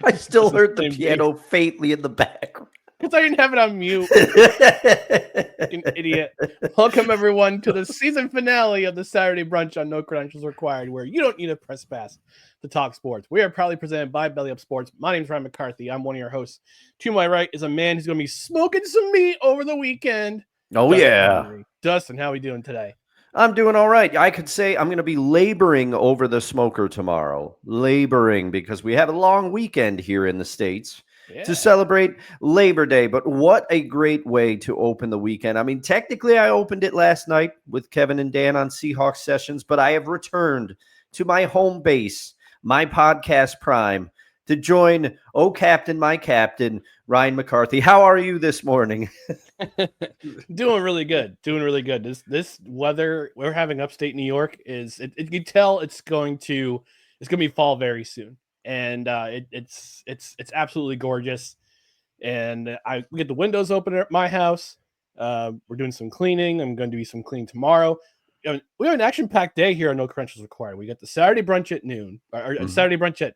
I still heard the piano faintly in the background. Because I didn't have it on mute. Fucking idiot. Welcome, everyone, to the season finale of the Saturday Brunch on No Credentials Required, where you don't need a press pass to talk sports. We are proudly presented by Belly Up Sports. My name is Ryan McCarthy. I'm one of your hosts. To my right is a man who's going to be smoking some meat over the weekend. Oh, Dustin yeah. Henry. Dustin, how are we doing today? I'm doing all right. I could say I'm going to be laboring over the smoker tomorrow. Laboring because we have a long weekend here in the States. Yeah. To celebrate Labor Day. But what a great way to open the weekend. I mean, technically, I opened it last night with Kevin and Dan on Seahawks Sessions, but I have returned to my home base, my podcast prime, to join Captain, my captain, Ryan McCarthy. How are you this morning? Doing really good. This weather we're having upstate New York is you can tell it's going to be fall very soon. And it's absolutely gorgeous. And we get the windows open at my house. We're doing some cleaning. I'm going to do some cleaning tomorrow. We have an action-packed day here on No Credentials Required. We got the Saturday brunch at noon, or Saturday brunch at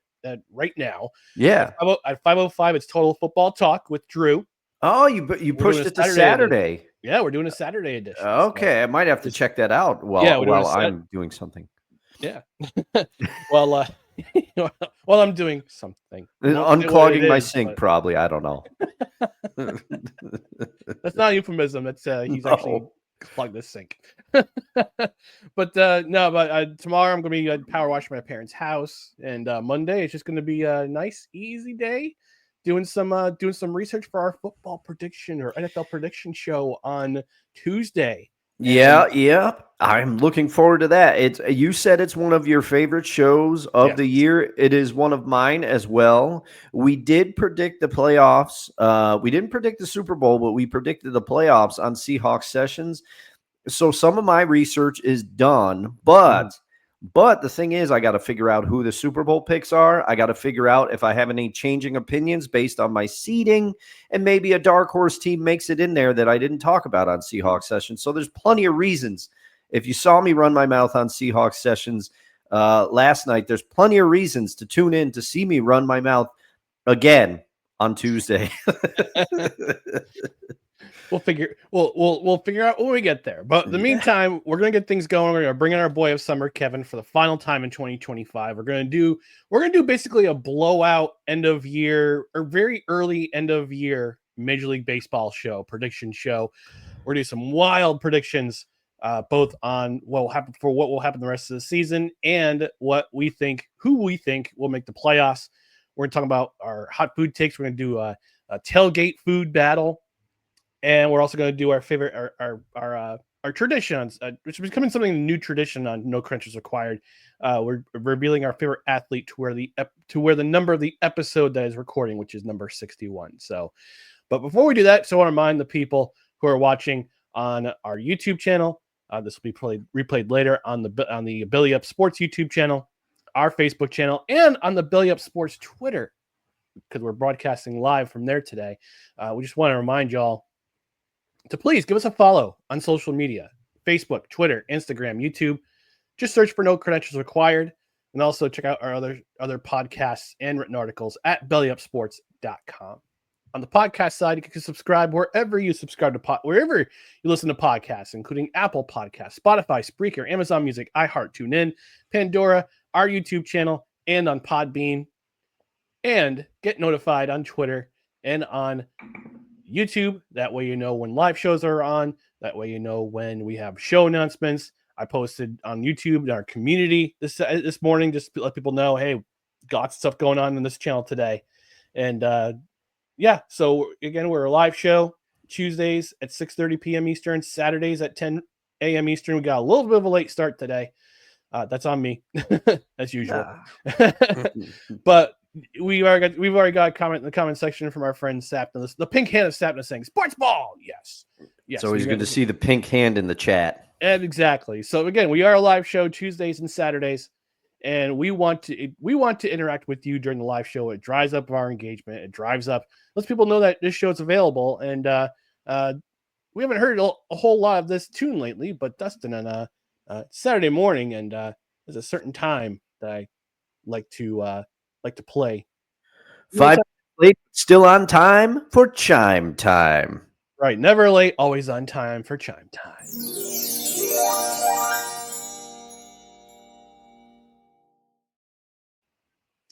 right now. Yeah. At 5:05, it's Total Football Talk with Drew. Oh, you pushed it to Saturday. Edition. Yeah, we're doing a Saturday edition. Okay, so I might have to check that out while I'm doing something. Yeah. Well, while I'm doing something. Unclogging my sink, probably. I don't know. That's not a euphemism. That's he's actually plugged this sink. But tomorrow I'm going to be power washing my parents' house. And Monday it's just going to be a nice, easy day. Doing some research for our football prediction or NFL prediction show on Tuesday. Yeah. I'm looking forward to that. You said it's one of your favorite shows of the year. It is one of mine as well. We did predict the playoffs. We didn't predict the Super Bowl, but we predicted the playoffs on Seahawks Sessions. So some of my research is done, but the thing is, I got to figure out who the Super Bowl picks are. I got to figure out if I have any changing opinions based on my seeding, and maybe a dark horse team makes it in there that I didn't talk about on Seahawks Sessions. So there's plenty of reasons. If you saw me run my mouth on Seahawks Sessions last night, there's plenty of reasons to tune in to see me run my mouth again on Tuesday. We'll figure out when we get there. But in the meantime, we're gonna get things going. We're gonna bring in our boy of summer, Kevin, for the final time in 2025. We're gonna do basically a blowout end of year or very early end of year Major League Baseball prediction show. We're gonna do some wild predictions, both on what will happen the rest of the season and who we think will make the playoffs. We're gonna talk about our hot food takes. We're gonna do a tailgate food battle. And we're also going to do our favorite, our traditions, which is becoming something a new tradition on No Credentials Required. We're revealing our favorite athlete to where the number of the episode that is recording, which is number 61. So, but before we do that, so I want to remind the people who are watching on our YouTube channel. This will be replayed later on the Belly Up Sports YouTube channel, our Facebook channel, and on the Belly Up Sports Twitter, because we're broadcasting live from there today. We just want to remind y'all to please give us a follow on social media, Facebook, Twitter, Instagram, YouTube. Just search for No Credentials Required, and also check out our other podcasts and written articles at bellyupsports.com. On the podcast side, you can subscribe wherever you wherever you listen to podcasts, including Apple Podcasts, Spotify, Spreaker, Amazon Music, iHeart, TuneIn, Pandora, our YouTube channel, and on Podbean. And get notified on Twitter and on YouTube. That way you know when live shows are on. That way you know when we have show announcements. I posted on YouTube in our community this morning just to let people know, hey, got stuff going on this channel today. And so again, we're a live show Tuesdays at 6:30 p.m. Eastern, Saturdays at 10 a.m. Eastern. We got a little bit of a late start today. That's on me, as usual. But we've already got a comment in the comment section from our friend Sapna. The pink hand of Sapna saying "Sports Ball." Yes. It's always good to see the pink hand in the chat. And exactly. So again, we are a live show Tuesdays and Saturdays, and we want to interact with you during the live show. It drives up our engagement. It drives up, lets people know that this show is available. And we haven't heard a whole lot of this tune lately, but Dustin on Saturday morning, and there's a certain time that I like to play. 5 late, still on time for chime time. Right. Never late, always on time for chime time.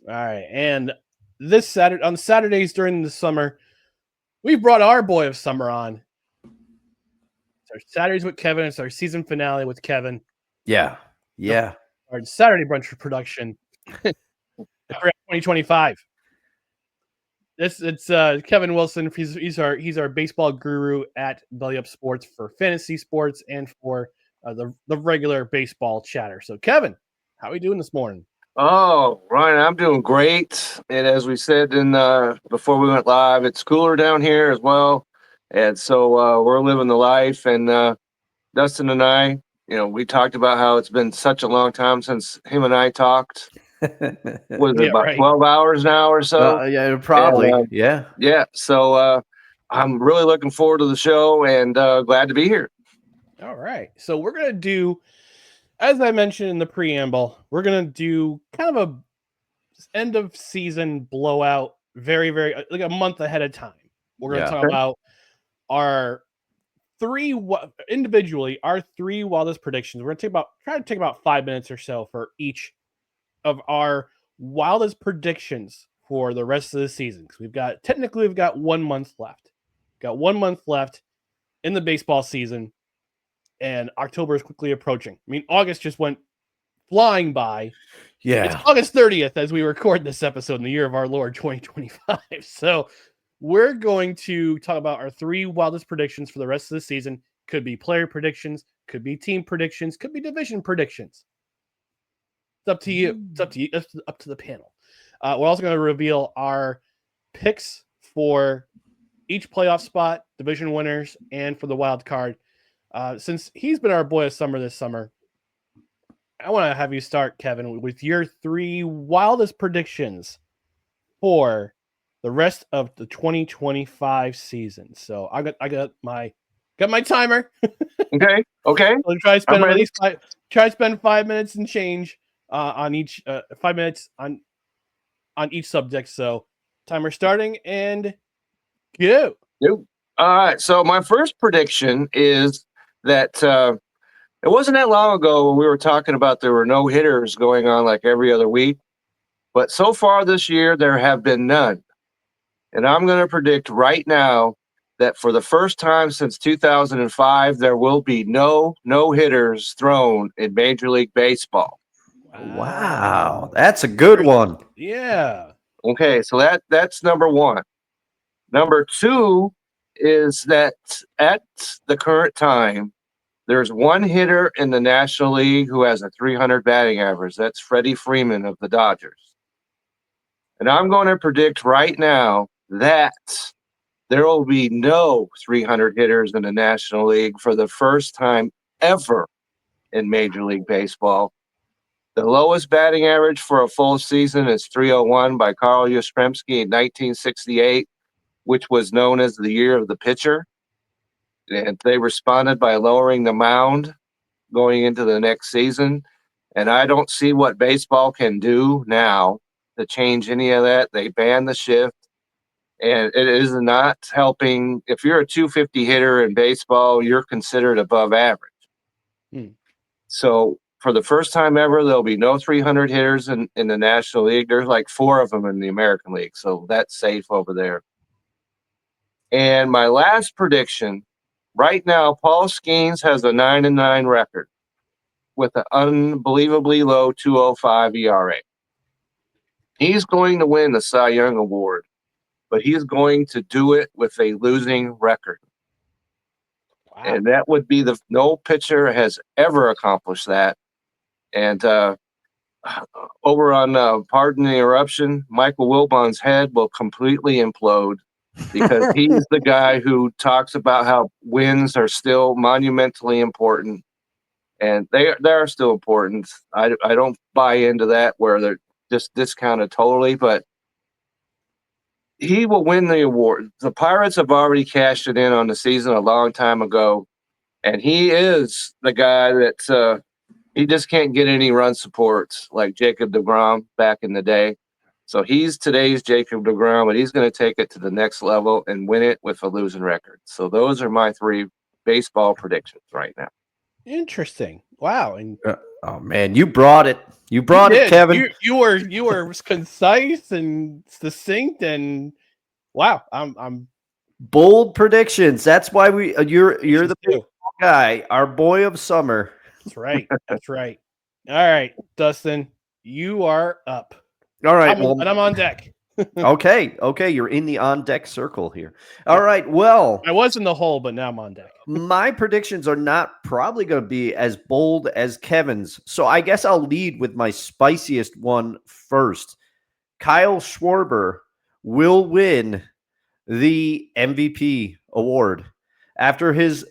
All right. And this Saturday, on Saturdays during the summer, we brought our boy of summer on. It's our Saturdays with Kevin. It's our season finale with Kevin. Yeah. Yeah. Our Saturday Brunch production for 2025. It's Kevin Wilson. He's our baseball guru at Belly Up Sports for fantasy sports and for the regular baseball chatter. So Kevin, how are we doing this morning? Oh, Ryan, I'm doing great. And as we said in before we went live, it's cooler down here as well. And so we're living the life. And Dustin and I, we talked about how it's been such a long time since him and I talked. Was it about 12 hours now or so? Yeah, probably. And, yeah. So I'm really looking forward to the show and glad to be here. All right. So we're going to do, as I mentioned in the preamble, we're going to do kind of a end of season blowout, very, very like a month ahead of time. We're going to talk about our individually, our three wildest predictions. We're going to try to take about 5 minutes or so for each of our wildest predictions for the rest of the season. Because we've got 1 month left. Got 1 month left in the baseball season. And October is quickly approaching. I mean, August just went flying by. Yeah. It's August 30th as we record this episode in the year of our Lord 2025. So we're going to talk about our three wildest predictions for the rest of the season. Could be player predictions, could be team predictions, could be division predictions. It's up to you. It's up to you. It's up to the panel. We're also going to reveal our picks for each playoff spot, division winners, and for the wild card. Since he's been our boy of summer this summer, I want to have you start, Kevin, with your three wildest predictions for the rest of the 2025 season. So I got my timer. Okay. I'll try to spend 5 minutes and change on each 5 minutes on each subject. So timer starting and go. All right. So my first prediction is that it wasn't that long ago when we were talking about there were no hitters going on like every other week. But so far this year, there have been none. And I'm going to predict right now that for the first time since 2005, there will be no hitters thrown in Major League Baseball. Wow. That's a good one. Yeah. Okay. So that's number one. Number two is that at the current time, there's one hitter in the National League who has a 300 batting average. That's Freddie Freeman of the Dodgers. And I'm going to predict right now that there will be no 300 hitters in the National League for the first time ever in Major League Baseball. The lowest batting average for a full season is 301 by Carl Yastrzemski in 1968, which was known as the year of the pitcher. And they responded by lowering the mound going into the next season. And I don't see what baseball can do now to change any of that. They banned the shift, and it is not helping. If you're a 250 hitter in baseball, you're considered above average. So for the first time ever, there'll be no 300 hitters in the National League. There's like 4 of them in the American League, so that's safe over there. And my last prediction, right now, Paul Skeens has a 9-9 record with an unbelievably low 2.05 ERA. He's going to win the Cy Young Award, but he's going to do it with a losing record. Wow. And that would be no pitcher has ever accomplished that. And over on Pardon the Interruption, Michael Wilbon's head will completely implode because he's the guy who talks about how wins are still monumentally important. And they are still important. I don't buy into that where they're just discounted totally, but he will win the award. The Pirates have already cashed it in on the season a long time ago, and he is the guy that he just can't get any run support like Jacob deGrom back in the day. So he's today's Jacob deGrom, but he's going to take it to the next level and win it with a losing record. So those are my 3 baseball predictions right now. Interesting. Wow. And oh man, you brought it. You brought it, Kevin. You were concise and succinct, and wow. I'm bold predictions. That's why you're the baseball guy, our boy of summer. That's right. That's right. All right, Dustin, you are up. All right, and I'm on deck. Okay, you're in the on deck circle here. All right, well, I was in the hole, but now I'm on deck. My predictions are not probably going to be as bold as Kevin's, so I guess I'll lead with my spiciest one first. Kyle Schwarber will win the MVP award after his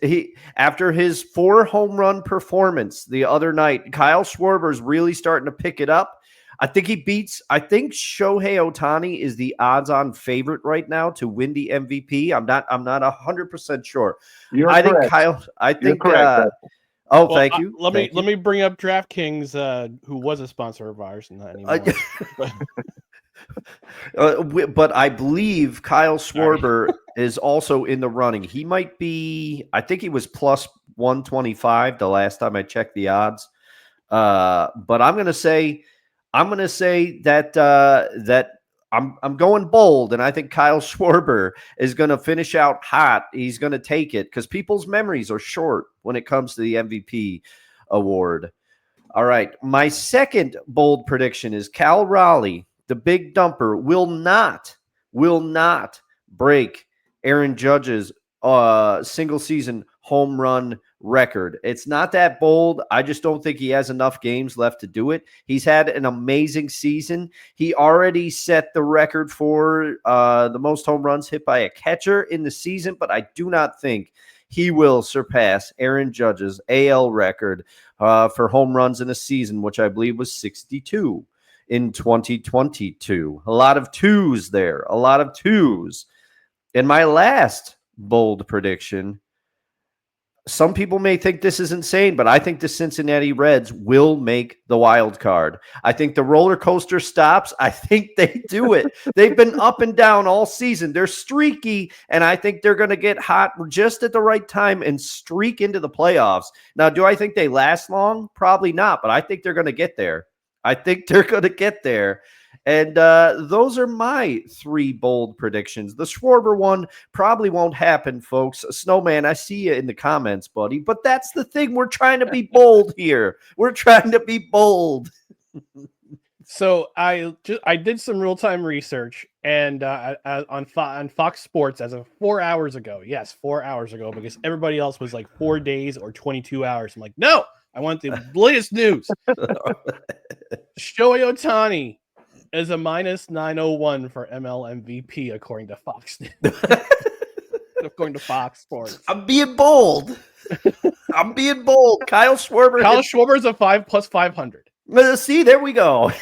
4 home run performance the other night. Kyle Schwarber's really starting to pick it up. I think Shohei Ohtani is the odds-on favorite right now to win the MVP. I'm not 100% sure. You're I correct. think Kyle. I think. You're correct. Thank you. Let me bring up DraftKings, who was a sponsor of ours, and not anymore. But I believe Kyle Schwarber is also in the running. He might be. I think he was plus 125 the last time I checked the odds. But I'm going to say that I'm going bold, and I think Kyle Schwarber is going to finish out hot. He's going to take it because people's memories are short when it comes to the MVP award. All right, my second bold prediction is Cal Raleigh, the big dumper, will not break Aaron Judge's single season home run record. It's not that bold. I just don't think he has enough games left to do it. He's had an amazing season. He already set the record for the most home runs hit by a catcher in the season, but I do not think he will surpass Aaron Judge's AL record for home runs in a season, which I believe was 62 in 2022. A lot of twos there. A lot of twos. And my last bold prediction, some people may think this is insane, but I think the Cincinnati Reds will make the wild card. I think the roller coaster stops. I think they do it. They've been up and down all season. They're streaky, and I think they're going to get hot just at the right time and streak into the playoffs. Now, do I think they last long? Probably not, but I think they're going to get there. And those are my 3 bold predictions. The Schwarber one probably won't happen, folks. Snowman, I see you in the comments, buddy. But that's the thing. We're trying to be bold here. We're trying to be bold. So I did some real-time research, and on Fox Sports as of 4 hours ago. Yes, 4 hours ago, because everybody else was like 4 days or 22 hours. I'm like, no, I want the latest news. Shohei Ohtani is a minus 901 for ML MVP, according to Fox. According to Fox Sports. I'm being bold. Kyle Schwarber is a 5 plus 500. See, there we go.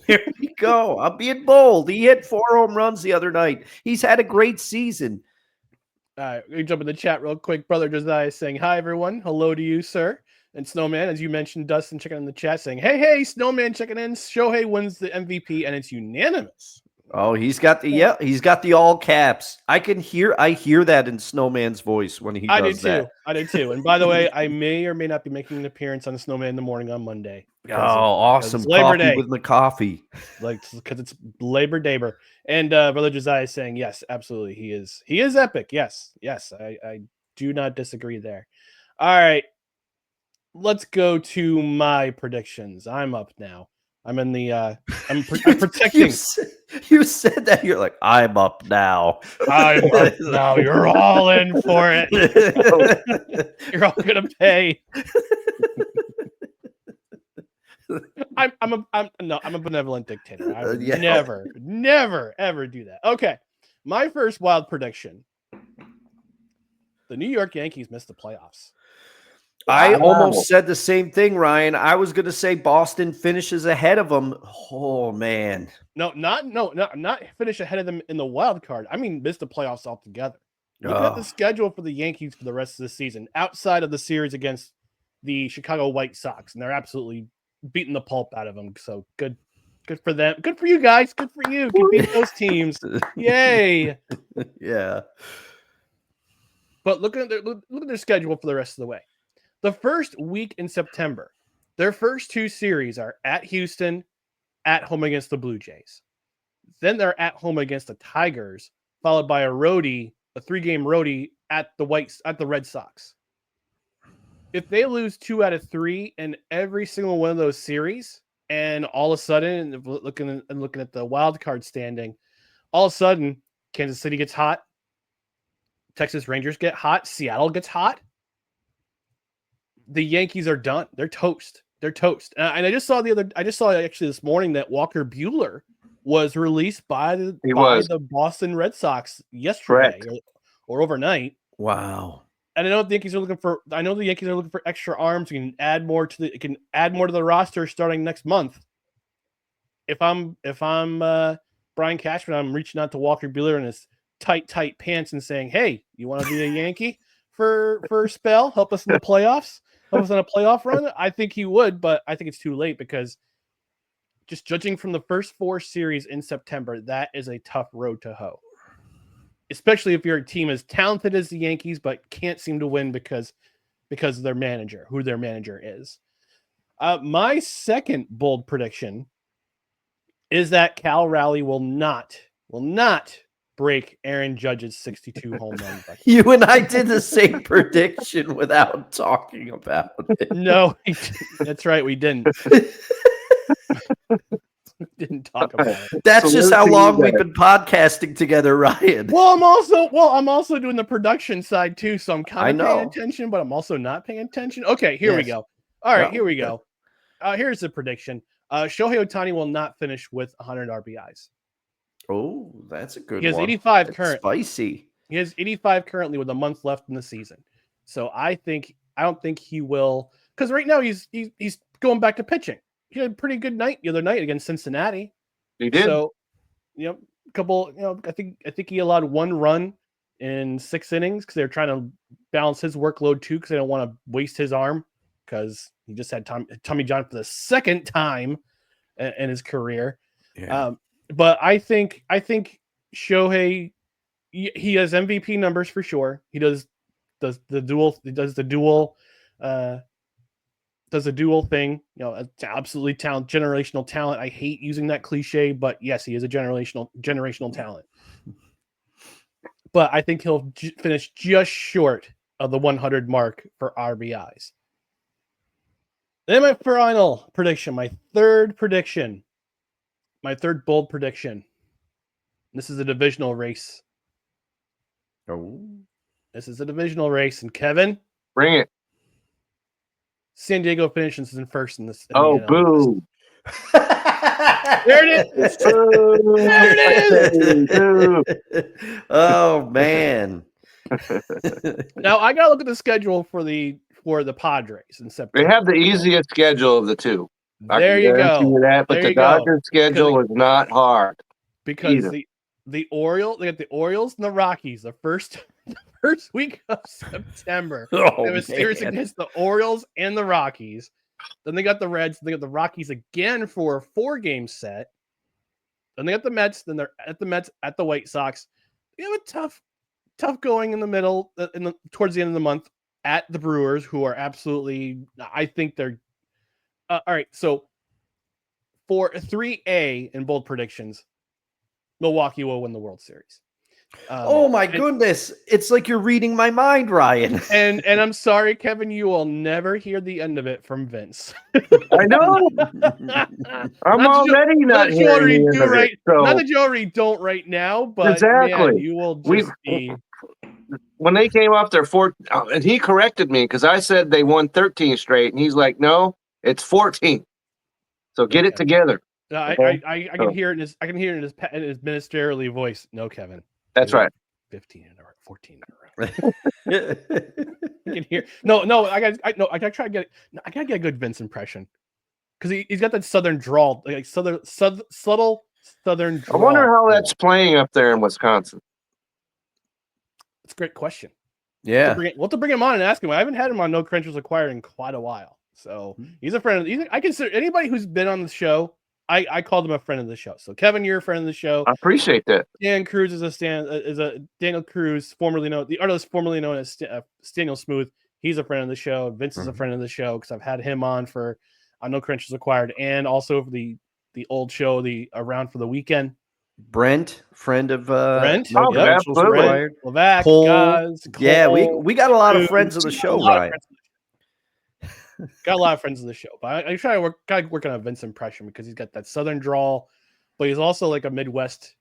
There we go. I'm being bold. He hit 4 home runs the other night. He's had a great season. All right, we jump in the chat real quick. Brother Josiah saying, hi, everyone. Hello to you, sir. And Snowman, as you mentioned, Dustin checking in the chat saying, hey, Snowman checking in. Shohei wins the MVP, and it's unanimous. Oh, he's got the all caps. I hear that in Snowman's voice when he does that. I did too. And by the way, I may or may not be making an appearance on Snowman in the Morning on Monday. Oh, awesome. Labor Day with McCarthy. Because it's Labor Day. And Brother Josiah is saying, yes, absolutely. He is epic. Yes. I do not disagree there. All right. Let's go to my predictions. I'm up now. I'm in the I'm protecting. You said that. You're like, I'm up now. I'm up now. You're all in for it. You're all gonna pay. I'm a benevolent dictator. I would never ever do that. Okay. My first wild prediction. The New York Yankees missed the playoffs. I almost said the same thing, Ryan. I was going to say Boston finishes ahead of them. Oh, man. No, not finish ahead of them in the wild card. I mean, miss the playoffs altogether. Looking at the schedule for the Yankees for the rest of the season, outside of the series against the Chicago White Sox, and they're absolutely beating the pulp out of them. So good Good for them. Good for you guys. Good for you. Can beat those teams. Yay. Yeah. But look at their schedule for the rest of the way. The first week in September, their first 2 series are at Houston, at home against the Blue Jays. Then they're at home against the Tigers, followed by a 3-game roadie at the Red Sox. If they lose 2 out of 3 in every single one of those series, and all of a sudden, looking at the wild card standing, all of a sudden, Kansas City gets hot, Texas Rangers get hot, Seattle gets hot. The Yankees are done. They're toast. They're toast. And I just saw actually this morning that Walker Buehler was released by the Boston Red Sox yesterday or overnight. Wow. And I know the Yankees are looking for extra arms. You can add more to the roster starting next month. If I'm Brian Cashman, I'm reaching out to Walker Buehler in his tight pants and saying, "Hey, you want to be a Yankee for a spell? Help us in the playoffs. Help us on a playoff run." I think he would, but I think it's too late because just judging from the first 4 series in September, that is a tough road to hoe. Especially if your team is talented as the Yankees, but can't seem to win because of their manager, who their manager is. My second bold prediction is that Cal Raleigh will not break Aaron Judge's 62 home run record. You and I did the same prediction without talking about it. No, that's right. We didn't. Didn't talk about it. That's just how long we've been podcasting together, Ryan. Well, I'm also doing the production side too, so I'm kind of paying attention, but I'm also not paying attention. Okay, here we go. All right, here we go. Here's the prediction. Shohei Ohtani will not finish with 100 RBIs. Oh, that's a good one. He has 85 currently. Spicy. He has 85 currently with a month left in the season. So I don't think he will, because right now he's going back to pitching. He had a pretty good night the other night against Cincinnati. He did. So, I think he allowed 1 run in 6 innings because they're trying to balance his workload too, because they don't want to waste his arm because he just had Tommy John for the second time in his career. Yeah. But I think Shohei, he has MVP numbers for sure. He does the dual thing, it's absolutely generational talent. I hate using that cliche, but yes, he is a generational talent. But I think he'll finish just short of the 100 mark for RBIs. Then my final prediction, my third bold prediction. This is a divisional race. Oh, this is a divisional race, and Kevin, bring it. San Diego finishes in first in this. Boo! There it is. There it is. Oh man! Now I gotta look at the schedule for the Padres in September. They have the easiest schedule of the two. There you go. But the Dodgers schedule is not hard because the Orioles, they got the Orioles and the Rockies the first week of September. They have a series against the Orioles and the Rockies. Then they got the Reds. They got the Rockies again for a 4-game set. Then they got the Mets. Then they're at the Mets, at the White Sox. They have a tough going in the middle, towards the end of the month at the Brewers, who are absolutely. I think they're all right. So for 3A in bold predictions, Milwaukee will win the World Series. Oh my goodness. It's like you're reading my mind, Ryan. And I'm sorry, Kevin, you will never hear the end of it from Vince. I know. I'm already not hearing the end of it. Not that you already don't right now, but exactly. Man, you will just be. When they came off their and he corrected me because I said they won 13 straight, and he's like, no, it's 14. So get it together. I can hear it in his ministerially voice. No, Kevin. That's right. 15 in a row, 14 in a row. I can hear. No. I gotta try to get. I gotta get a good Vince impression because he's got that southern drawl, like subtle southern drawl. I wonder how that's playing up there in Wisconsin. That's a great question. Yeah, we'll have to bring him on and ask him. I haven't had him on No Credentials Acquired in quite a while, so he's a friend. I consider anybody who's been on the show I called him a friend of the show. So Kevin, you're a friend of the show. I appreciate that. Dan Cruz is a Daniel Cruz, the artist formerly known as Daniel Smooth. He's a friend of the show. Vince is a friend of the show because I've had him on for No Credentials Acquired and also for the old show, the Around for the Weekend. Brent, friend of Brent, No Credentials Acquired. Levac, Cole. Gaz, Cole, Yeah, we got a lot of friends of the show, Ryan. Got a lot of friends of the show, but I try to work on a Vince impression because he's got that Southern drawl, but he's also like a Midwest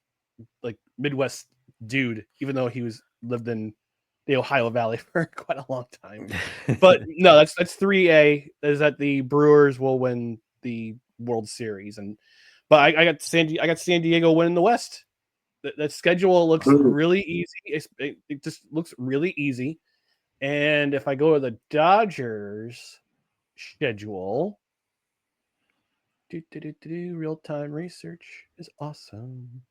dude, even though he lived in the Ohio Valley for quite a long time. But no, that's 3A. Is that the Brewers will win the World Series, but I got San Diego winning the West. That schedule looks really easy. It just looks really easy. And if I go to the Dodgers schedule, real-time research is awesome.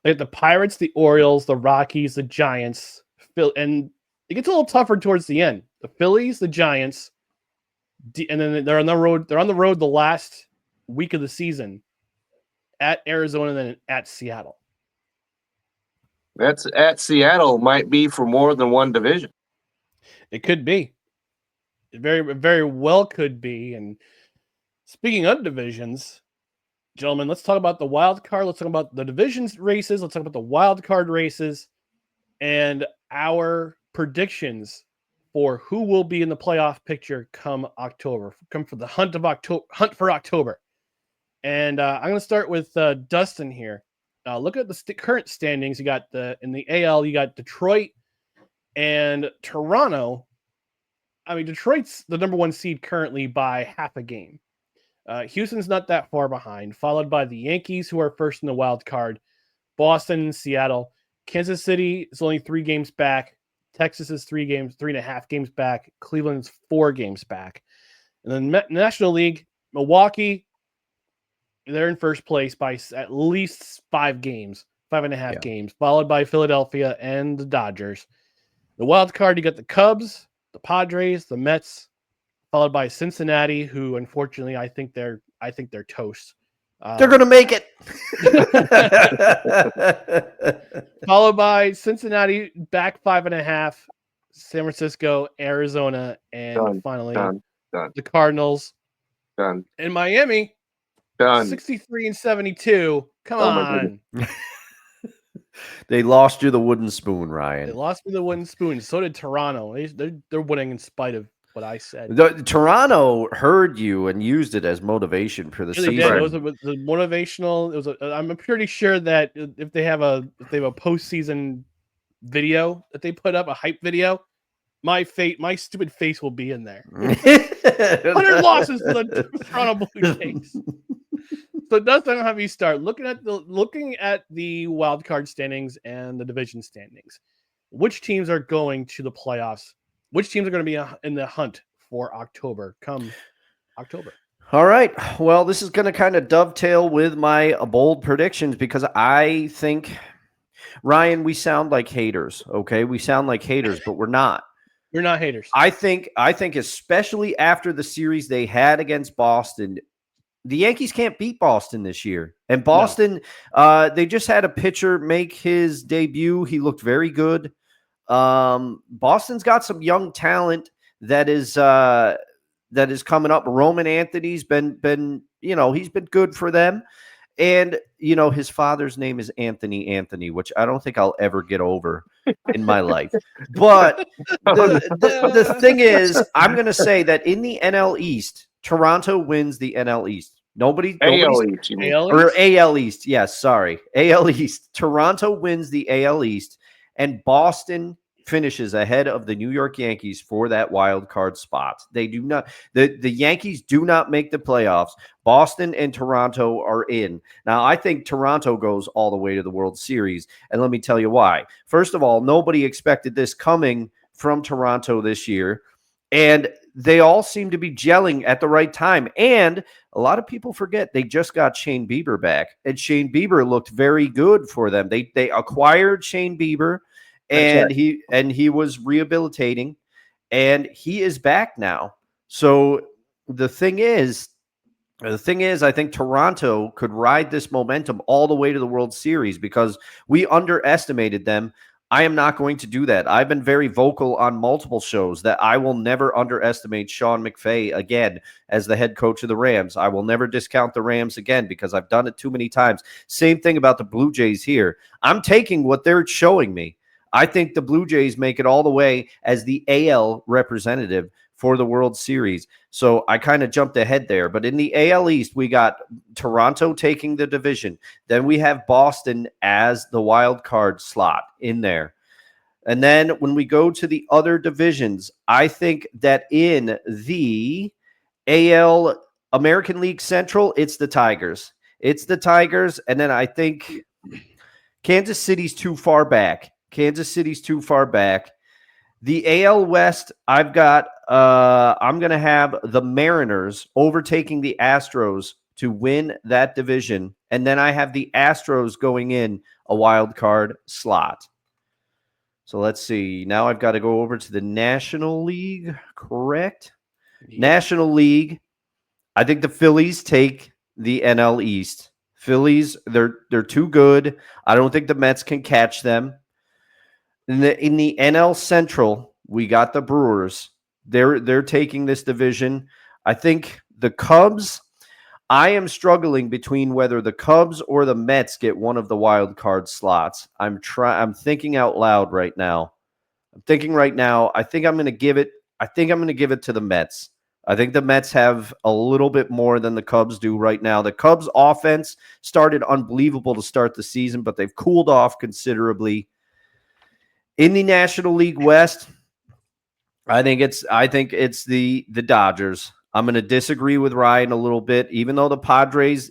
They have the Pirates, the Orioles, the Rockies, the Giants, and it gets a little tougher towards the end. The Phillies, the Giants, and then they're on the road. They're on the road the last week of the season at Arizona and then at Seattle. That's at Seattle might be for more than one division. It could be. It very, very well could be. And speaking of divisions, gentlemen, let's talk about the wild card. Let's talk about the divisions races. Let's talk about the wild card races and our predictions for who will be in the playoff picture come October. Come for the hunt for October. And I'm going to start with Dustin here. Look at the current standings. You got in the AL, you got Detroit and Toronto. I mean, Detroit's the number one seed currently by half a game. Houston's not that far behind, followed by the Yankees, who are first in the wild card, Boston and Seattle. Kansas City is only 3 games back. Texas is 3.5 games back. Cleveland's 4 games back. And then National League, Milwaukee, they're in first place by at least 5 games, 5.5 games, followed by Philadelphia and the Dodgers. The wild card, you got the Cubs, the Padres, the Mets, followed by Cincinnati, who unfortunately I think they're toast. They're going to make it. Followed by Cincinnati, back 5.5, San Francisco, Arizona, and finally the Cardinals. Done. And Miami, 63 and 72. Come on. They lost you the wooden spoon, Ryan. They lost me the wooden spoon. So did Toronto. They're winning in spite of what I said. Toronto heard you and used it as motivation for the season. It was motivational. I'm pretty sure that if they have a postseason video that they put up, a hype video, my stupid face will be in there. 100 losses to the Toronto Blue Jays. So Dustin, I'll have you start looking at the wild card standings and the division standings. Which teams are going to the playoffs? Which teams are going to be in the hunt for October come October? All right. Well, this is going to kind of dovetail with my bold predictions because I think, Ryan, we sound like haters. Okay, we sound like haters, but we're not. We're not haters. I think especially after the series they had against Boston, the Yankees can't beat Boston this year. And Boston, they just had a pitcher make his debut. He looked very good. Boston's got some young talent that is coming up. Roman Anthony's been he's been good for them. And, his father's name is Anthony, which I don't think I'll ever get over in my life. But the thing is, I'm going to say that in the NL East, Toronto wins the NL East. AL East. Yes, sorry. AL East. Toronto wins the AL East, and Boston finishes ahead of the New York Yankees for that wild card spot. They do not. The Yankees do not make the playoffs. Boston and Toronto are in. Now, I think Toronto goes all the way to the World Series, and let me tell you why. First of all, nobody expected this coming from Toronto this year, and they all seem to be gelling at the right time. And a lot of people forget they just got Shane Bieber back, and Shane Bieber looked very good for them. They acquired Shane Bieber, and he was rehabilitating, and he is back now. So the thing is, The thing is, I think Toronto could ride this momentum all the way to the World Series because we underestimated them. I am not going to do that. I've been very vocal on multiple shows that I will never underestimate Sean McVay again as the head coach of the Rams. I will never discount the Rams again because I've done it too many times. Same thing about the Blue Jays here. I'm taking what they're showing me. I think the Blue Jays make it all the way as the AL representative for the World Series. So I kind of jumped ahead there. But in the AL East, we got Toronto taking the division. Then we have Boston as the wild card slot in there. And then when we go to the other divisions, I think that in the AL American League Central, it's the Tigers. It's the Tigers. And then I think Kansas City's too far back. The AL West, I've got I'm going to have the Mariners overtaking the Astros to win that division, and then I have the Astros going in a wild card slot. So let's see. Now I've got to go over to the National League, correct? Yep. National League, I think the Phillies take the NL East. Phillies, they're too good. I don't think the Mets can catch them. In the NL Central, we got the Brewers. They're taking this division. I think the Cubs, I am struggling between whether the Cubs or the Mets get one of the wild card slots. I'm thinking out loud right now. I think I'm going to give it to the Mets. I think the Mets have a little bit more than the Cubs do right now. The Cubs offense started unbelievable to start the season, but they've cooled off considerably. In the National League West, I think it's the Dodgers. I'm going to disagree with Ryan a little bit. Even though the Padres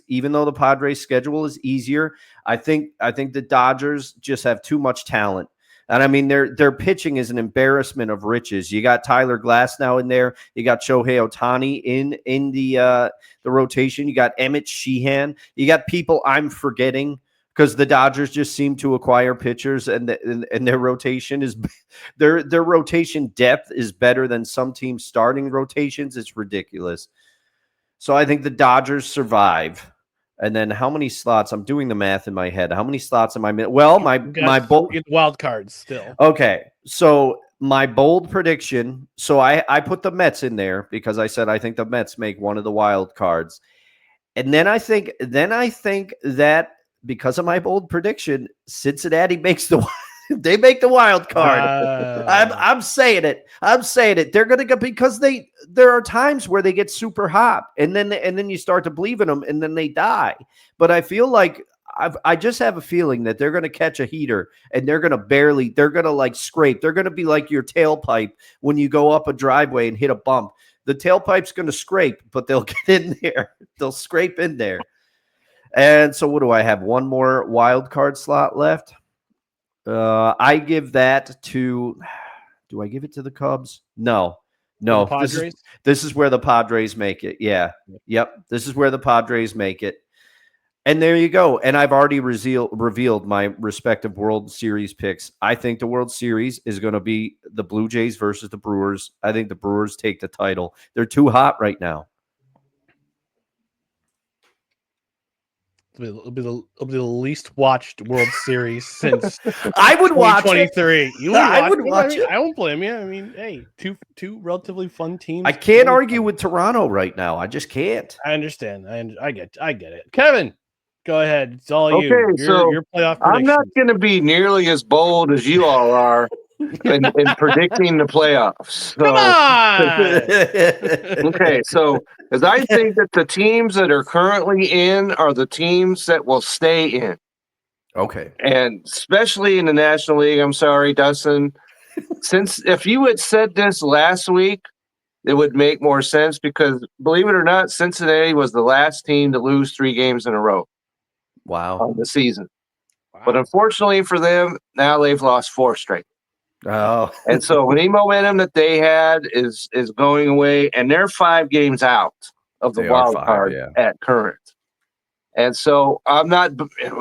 schedule is easier, I think the Dodgers just have too much talent. And I mean, their pitching is an embarrassment of riches. You got Tyler Glass now in there. You got Shohei Ohtani in the rotation. You got Emmett Sheehan. You got people I'm forgetting, because the Dodgers just seem to acquire pitchers, and their rotation is their rotation depth is better than some teams' starting rotations. It's ridiculous. So I think the Dodgers survive. And then how many slots? I'm doing the math in my head. How many slots am I in? Well, my get wild cards still. Okay, so my bold prediction. So I put the Mets in there because I said I think the Mets make one of the wild cards, and then I think that, because of my bold prediction, Cincinnati makes they make the wild card. I'm saying it. They're going to go, because there are times where they get super hot and then you start to believe in them and then they die. But I feel like I just have a feeling that they're going to catch a heater and they're going to like scrape. They're going to be like your tailpipe when you go up a driveway and hit a bump. The tailpipe's going to scrape, but they'll get in there. They'll scrape in there. And so what do I have? One more wild card slot left. I give that to – do I give it to the Cubs? No. This is where the Padres make it. Yeah. Yep. This is where the Padres make it. And there you go. And I've already revealed my respective World Series picks. I think the World Series is going to be the Blue Jays versus the Brewers. I think the Brewers take the title. They're too hot right now. It'll be the least watched World Series since I would watch 2023. I would watch it. I won't blame you. I mean, hey, two relatively fun teams. I can't argue with Toronto right now. I just can't. I understand. I get it. Kevin, go ahead. It's all you. Your playoff prediction. I'm not going to be nearly as bold as you all are in predicting the playoffs. So, come on. Okay, so because I think that the teams that are currently in are the teams that will stay in. Okay. And especially in the National League, I'm sorry, Dustin, since if you had said this last week, it would make more sense, because believe it or not, Cincinnati was the last team to lose 3 games in a row. Wow. On the season. Wow. But unfortunately for them, now they've lost 4 straight. Oh. And so any momentum that they had is going away, and they're 5 games out of the wild card at current. And so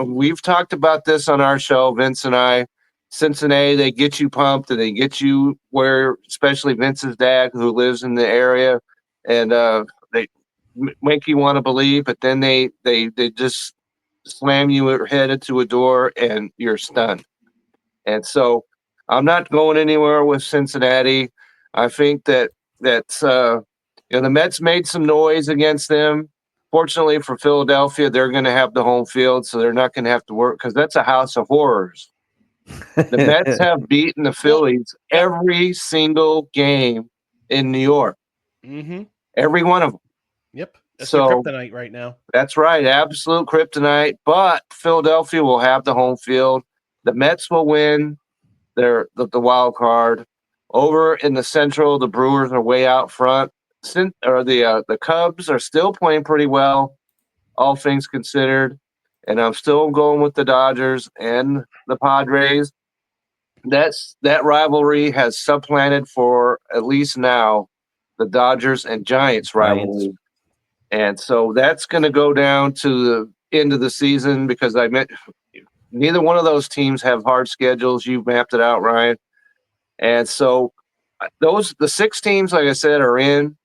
we've talked about this on our show, Vince and I. Cincinnati, they get you pumped, and they get you where, especially Vince's dad, who lives in the area, and make you want to believe, but then they just slam your head into a door and you're stunned. And so I'm not going anywhere with Cincinnati. I think that the Mets made some noise against them. Fortunately for Philadelphia, they're going to have the home field, so they're not going to have to work because that's a house of horrors. The Mets have beaten the Phillies every single game in New York. Mm-hmm. Every one of them. Yep. That's their kryptonite right now. That's right. Absolute kryptonite. But Philadelphia will have the home field. The Mets will win the wild card. Over in the Central, the Brewers are way out front. The Cubs are still playing pretty well, all things considered. And I'm still going with the Dodgers and the Padres. That rivalry has supplanted for at least now the Dodgers and Giants rivalry. And so that's going to go down to the end of the season because neither one of those teams have hard schedules. You've mapped it out, Ryan. And so the 6 teams, like I said, are in.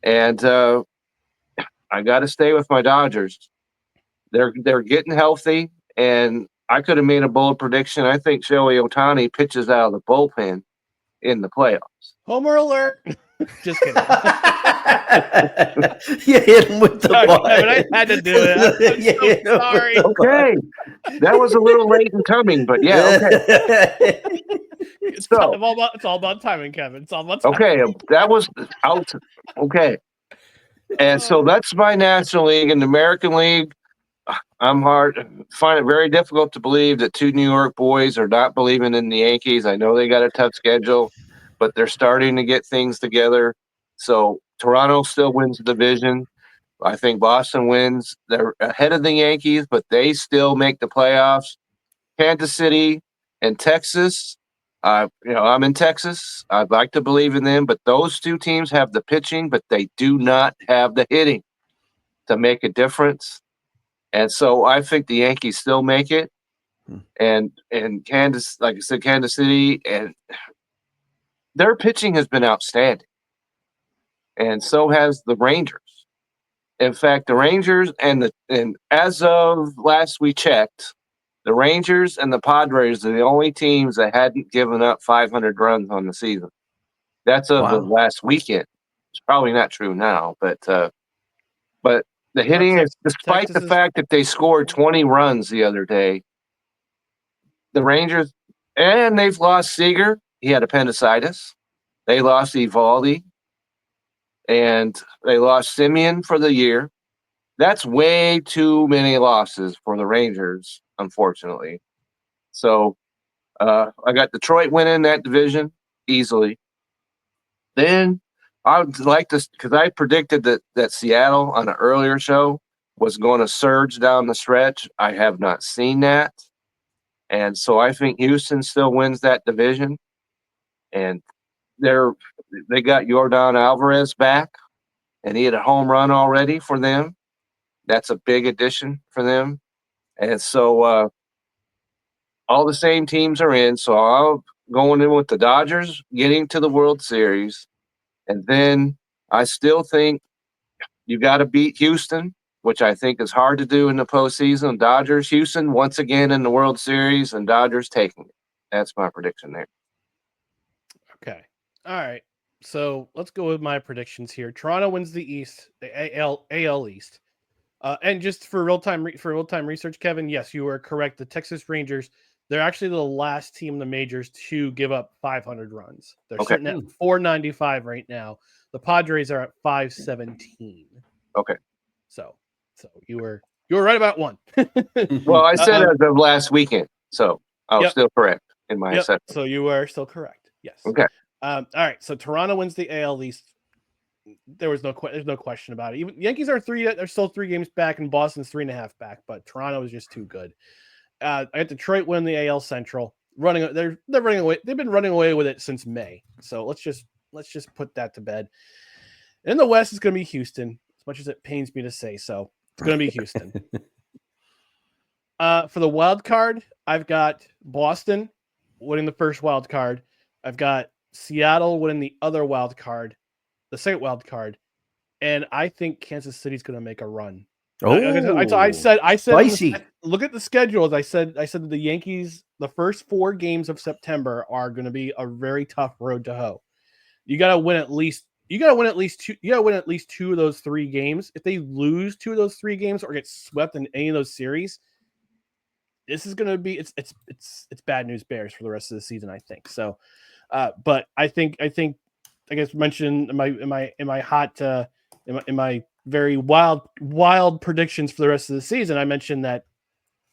And I got to stay with my Dodgers. They're getting healthy, and I could have made a bold prediction. I think Shohei Ohtani pitches out of the bullpen in the playoffs. Homer alert! Just kidding. You hit him with the ball. I had to do it. I'm so sorry. Okay, that was a little late in coming, but yeah, okay. It's all about timing, Kevin. It's all about timing. Okay, that was out. Okay. And so that's my National League. And the American League, find it very difficult to believe that 2 New York boys are not believing in the Yankees. I know they got a tough schedule, but they're starting to get things together. So Toronto still wins the division. I think Boston wins. They're ahead of the Yankees, but they still make the playoffs. Kansas City and Texas. I'm in Texas. I'd like to believe in them, but those 2 teams have the pitching, but they do not have the hitting to make a difference. And so I think the Yankees still make it. And Kansas, like I said, Kansas City, and their pitching has been outstanding. And so has the Rangers. In fact, the Rangers and as of last we checked, the Rangers and the Padres are the only teams that hadn't given up 500 runs on the season. That's of the last weekend. It's probably not true now, but the hitting is, despite the fact that they scored 20 runs the other day, the Rangers, and they've lost Seager. He had appendicitis. They lost Evaldi, and they lost Simeon for the year. That's way too many losses for the Rangers, unfortunately. So I got Detroit winning that division easily. Then I would like to, because I predicted that Seattle on an earlier show was going to surge down the stretch. I have not seen that. And so I think Houston still wins that division. And they got Yordan Alvarez back, and he had a home run already for them. That's a big addition for them. And so all the same teams are in. So I'm going in with the Dodgers getting to the World Series. And then I still think you got to beat Houston, which I think is hard to do in the postseason. Dodgers, Houston, once again in the World Series, and Dodgers taking it. That's my prediction there. Okay. All right. So let's go with my predictions here. Toronto wins the East, the AL East. And just for real-time research, Kevin, yes, you are correct. The Texas Rangers, they're actually the last team in the majors to give up 500 runs. They're sitting at 495 right now. The Padres are at 517. Okay. So you were right about one. Well, I said as of last weekend, so I was still correct in my assessment. So you are still correct. Yes. Okay. All right. So Toronto wins the AL East. There's no question about it. Even Yankees are still 3 games back, and Boston's 3.5 back, but Toronto is just too good. I had Detroit win the AL Central. They're running away. They've been running away with it since May. So let's just put that to bed. In the West, it's going to be Houston. As much as it pains me to say so, it's going to be Houston. For the wild card, I've got Boston winning the first wild card. I've got Seattle winning the other wild card, the second wild card, and I think Kansas City's going to make a run. Oh, I said, spicy. Look at the schedules. I said that the Yankees, the first 4 games of September are going to be a very tough road to hoe. You got to win at least two. You got to win at least 2 of those 3 games. If they lose 2 of those 3 games or get swept in any of those series, this is going to be it's bad news bears for the rest of the season, I think. So, but I think I guess mentioned in my very wild predictions for the rest of the season, I mentioned that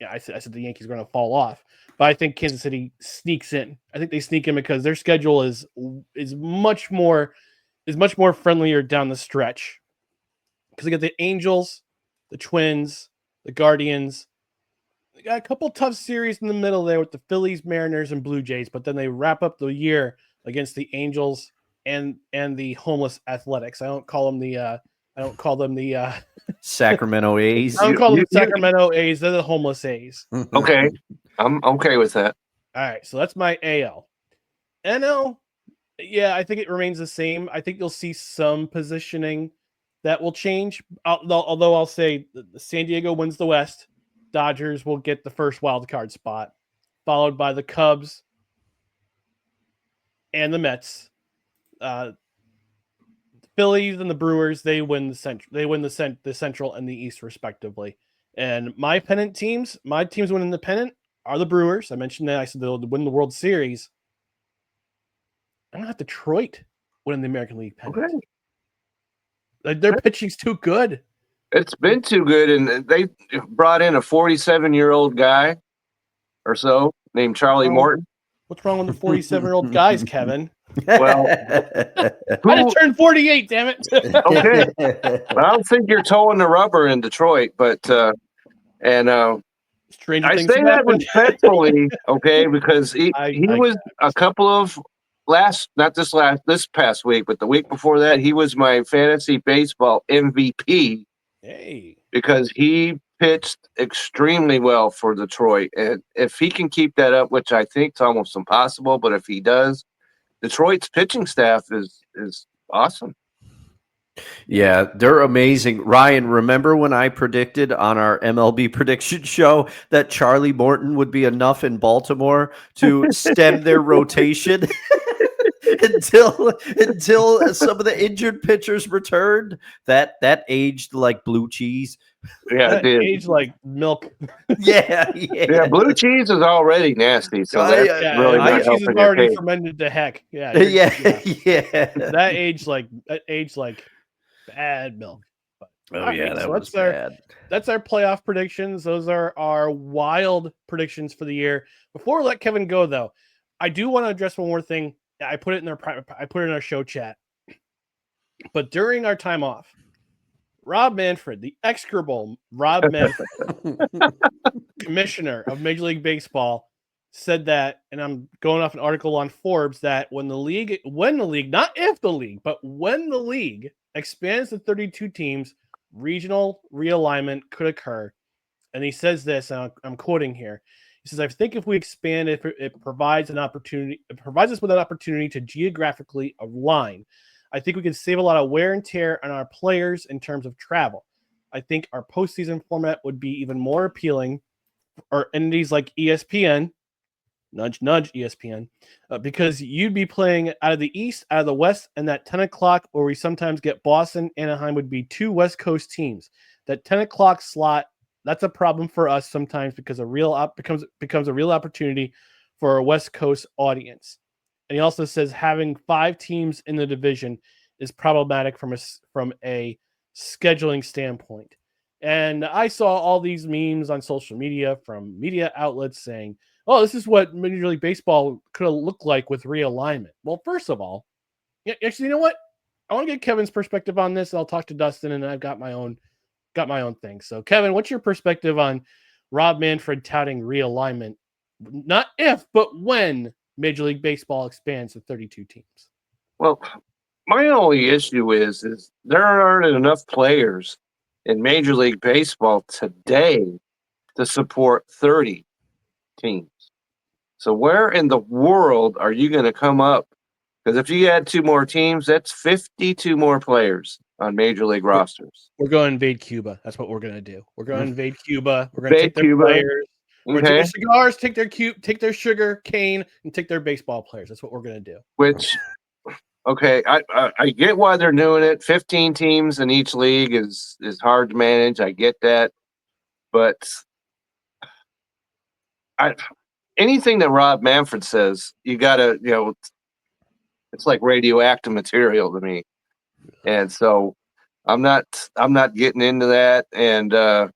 I said the Yankees are going to fall off, but I think Kansas City sneaks in. I think they sneak in because their schedule is much more friendlier down the stretch, because they get the Angels, the Twins, the Guardians. They got a couple tough series in the middle there with the Phillies, Mariners, and Blue Jays, but then they wrap up the year against the Angels and the homeless Athletics. I don't call them the Sacramento A's. I don't call them the Sacramento A's. They're the homeless A's. Okay, I'm okay with that. All right, so that's my AL. NL, yeah, I think it remains the same. I think you'll see some positioning that will change. Although I'll say San Diego wins the West. Dodgers will get the first wild card spot, followed by the Cubs and the Mets. The Phillies and the Brewers, they win the Central. They win the Central and the East respectively. And my teams winning the pennant are the Brewers. I mentioned that. I said they'll win the World Series. I don't have Detroit winning the American League pennant. Okay. Their pitching's too good. It's been too good, and they brought in a 47-year-old guy or so named Charlie Morton. What's wrong with the 47-year-old guys, Kevin? Well, I just turned 48, damn it. Okay. Well, I don't think you're towing the rubber in Detroit, but I say that respectfully, okay, because he was a couple of this past week, but the week before that, he was my fantasy baseball MVP. Hey. Because he pitched extremely well for Detroit. And if he can keep that up, which I think is almost impossible, but if he does, Detroit's pitching staff is awesome. Yeah, they're amazing. Ryan, remember when I predicted on our MLB prediction show that Charlie Morton would be enough in Baltimore to stem their rotation? until some of the injured pitchers returned, that aged like blue cheese. Yeah, it did. Aged like milk. Yeah. Blue cheese is already nasty, so that's really not blue cheese is already fermented to heck. Yeah. That aged like bad milk. That was bad. That's our playoff predictions. Those are our wild predictions for the year. Before we let Kevin go, though, I do want to address one more thing. I put it in our show chat. But during our time off, Rob Manfred, the execrable Rob Manfred, commissioner of Major League Baseball, said that, and I'm going off an article on Forbes, that when the league, not if the league, but when the league expands to 32 teams, regional realignment could occur. And he says this, and I'm quoting here. He says, I think if we expand, it provides us with an opportunity to geographically align. I think we can save a lot of wear and tear on our players in terms of travel. I think our postseason format would be even more appealing for entities like ESPN, nudge, nudge, ESPN, because you'd be playing out of the East, out of the West, and that 10 o'clock where we sometimes get Boston, Anaheim would be 2 West Coast teams. That 10 o'clock slot, that's a problem for us sometimes because becomes a real opportunity for a West Coast audience. And he also says having 5 teams in the division is problematic from a scheduling standpoint. And I saw all these memes on social media from media outlets saying, oh, this is what Major League Baseball could have looked like with realignment. Well, first of all, actually, you know what? I want to get Kevin's perspective on this. I'll talk to Dustin, and I've got my own thing. So, Kevin, what's your perspective on Rob Manfred touting realignment? Not if, but when Major League Baseball expands to 32 teams. Well, my only issue is there aren't enough players in Major League Baseball today to support 30 teams. So where in the world are you going to come up? Because if you add 2 more teams, that's 52 more players on major league rosters. We're going to invade Cuba. That's what we're going to do. We're going to invade Cuba. We're going to take their Cuba. players. We're going to Okay. take their cigars, take their sugar cane, and take their baseball players. That's what we're going to do. Which, okay, I get why they're doing it. 15 teams in each league is hard to manage. I get that, but anything that Rob Manfred says, you gotta, it's like radioactive material to me, and so I'm not getting into that. And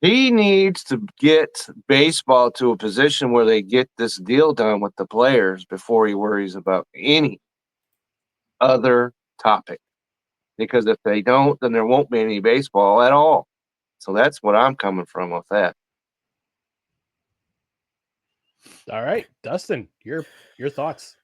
he needs to get baseball to a position where they get this deal done with the players before he worries about any other topic. Because if they don't, then there won't be any baseball at all. So that's what I'm coming from with that. All right, Dustin, your thoughts.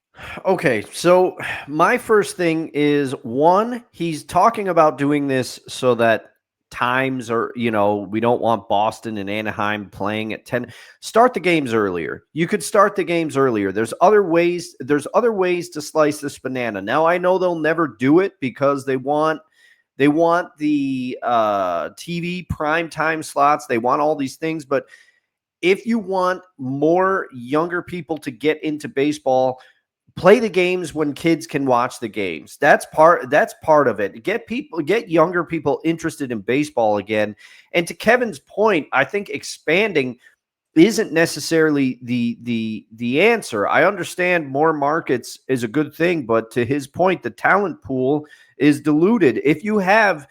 Okay, so my first thing is, one, he's talking about doing this so that times are, we don't want Boston and Anaheim playing at 10. Start the games earlier. You could start the games earlier. There's other ways to slice this banana. Now, I know they'll never do it because they want the TV prime time slots. They want all these things, but if you want more younger people to get into baseball, play the games when kids can watch the games. That's part of it. Get younger people interested in baseball again. And to Kevin's point, I think expanding isn't necessarily the answer. I understand more markets is a good thing, but to his point, the talent pool is diluted. If you have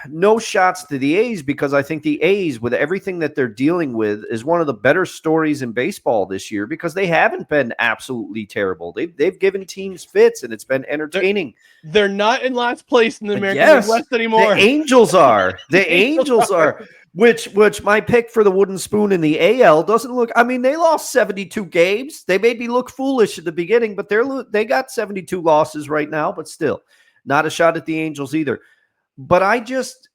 no shots to the A's, because I think the A's, with everything that they're dealing with, is one of the better stories in baseball this year, because they haven't been absolutely terrible. They've given teams fits, and it's been entertaining. They're not in last place in the American Midwest anymore. The Angels are. The Angels are. Which my pick for the wooden spoon in the AL doesn't look. I mean, they lost 72 games. They made me look foolish at the beginning, but they got 72 losses right now. But still, not a shot at the Angels either. But I just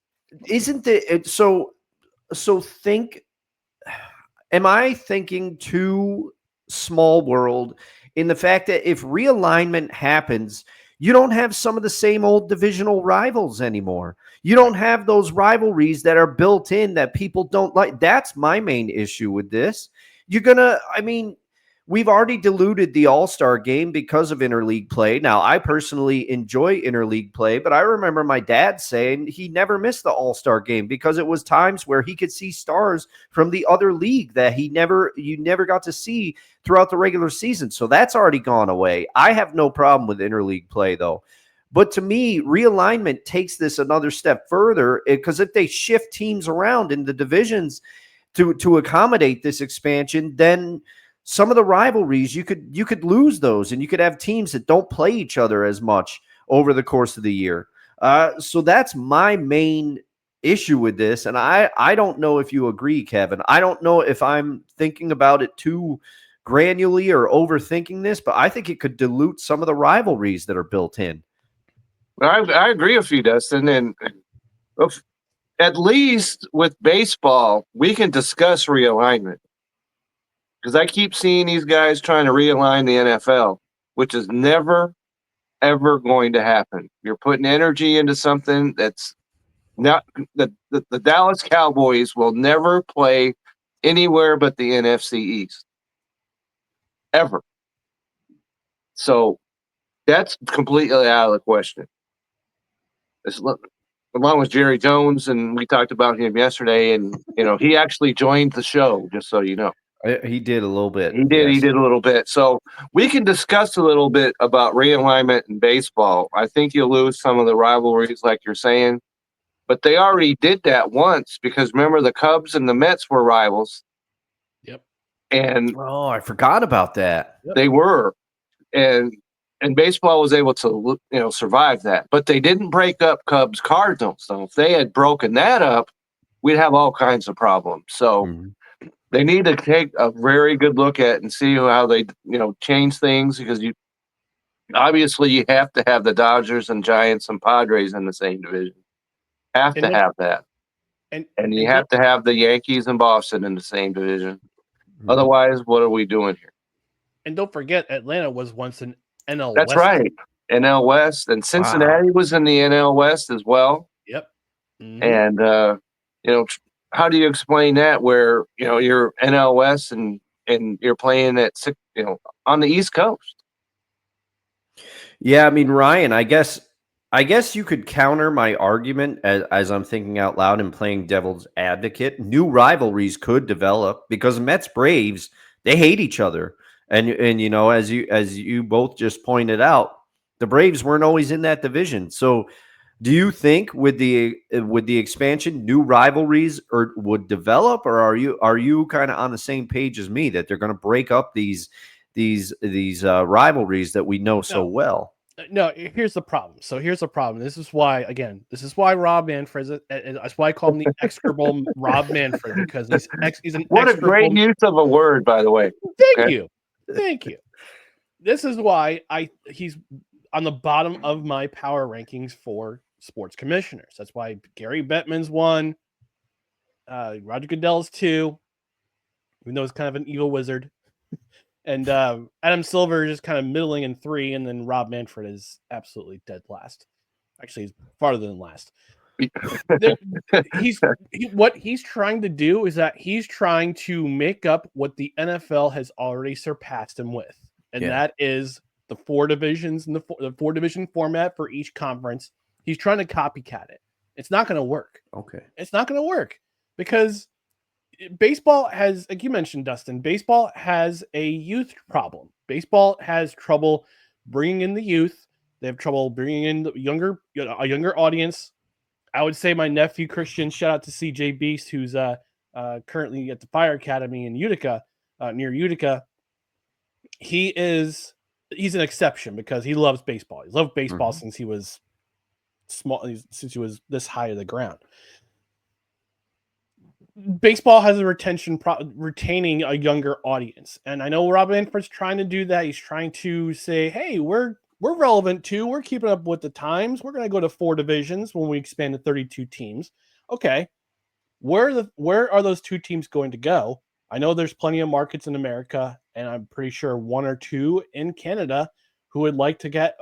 am I thinking too small world in the fact that if realignment happens, you don't have some of the same old divisional rivals anymore. You don't have those rivalries that are built in that people don't like. That's my main issue with this. We've already diluted the All-Star game because of interleague play. Now, I personally enjoy interleague play, but I remember my dad saying he never missed the All-Star game because it was times where he could see stars from the other league that you never got to see throughout the regular season. So that's already gone away. I have no problem with interleague play, though. But to me, realignment takes this another step further, because if they shift teams around in the divisions to accommodate this expansion, then some of the rivalries, you could lose those, and you could have teams that don't play each other as much over the course of the year. So that's my main issue with this. And I don't know if you agree, Kevin. I don't know if I'm thinking about it too granularly or overthinking this, but I think it could dilute some of the rivalries that are built in. I agree with you, Dustin. And at least with baseball, we can discuss realignment. Because I keep seeing these guys trying to realign the NFL, which is never, ever going to happen. You're putting energy into something that's not the Dallas Cowboys will never play anywhere but the NFC East. Ever. So that's completely out of the question. Along with Jerry Jones, and we talked about him yesterday, and he actually joined the show, just so you know. He did a little bit. He did a little bit. So we can discuss a little bit about realignment in baseball. I think you'll lose some of the rivalries, like you're saying, but they already did that once, because remember, the Cubs and the Mets were rivals. Yep. And I forgot about that. They were, and baseball was able to survive that, but they didn't break up Cubs Cardinals. So if they had broken that up, we'd have all kinds of problems. So. Mm-hmm. They need to take a very good look at and see how they, change things, because you obviously have to have the Dodgers and Giants and Padres in the same division. Have to have that. And you have to have the Yankees and Boston in the same division. Mm-hmm. Otherwise, what are we doing here? And don't forget, Atlanta was once an NL That's West right. NL West, and Cincinnati was in the NL West as well. Yep. Mm-hmm. And how do you explain that? Where you're NL West and you're playing at on the East Coast. Yeah, I mean, Ryan, I guess you could counter my argument as I'm thinking out loud and playing devil's advocate. New rivalries could develop because Mets Braves, they hate each other. And as you both just pointed out, the Braves weren't always in that division. So do you think with the expansion, new rivalries would develop, or are you kind of on the same page as me that they're going to break up these rivalries that we know so well? No, here's the problem. This is why Rob Manfred. That's why I call him the execrable Rob Manfred, because he's an what a great use of a word, by the way. Thank you. This is why he's on the bottom of my power rankings for sports commissioners. That's why Gary Bettman's 1, Roger Goodell's 2, even though he's kind of an evil wizard. And Adam Silver is just kind of middling in 3, and then Rob Manfred is absolutely dead last. Actually, he's farther than last. What he's trying to do is that he's trying to make up what the NFL has already surpassed him with, and that is the 4 divisions and the 4 division format for each conference. He's trying to copycat it. It's not going to work. Okay, it's not going to work because baseball has, like you mentioned, Dustin, baseball has a youth problem. Baseball has trouble bringing in the youth. They have trouble bringing in a younger audience. I would say my nephew Christian, shout out to CJ Beast, who's currently at the Fire Academy in Utica, near Utica. He's an exception because he loves baseball. He's loved baseball since he was small, since he was this high to the ground. Baseball has a retaining a younger audience, and I know Rob Manfred's trying to do that. He's trying to say, "Hey, we're relevant too. We're keeping up with the times. We're going to go to 4 divisions when we expand to 32 teams." Okay, where are those 2 teams going to go? I know there's plenty of markets in America, and I'm pretty sure 1 or 2 in Canada who would like to get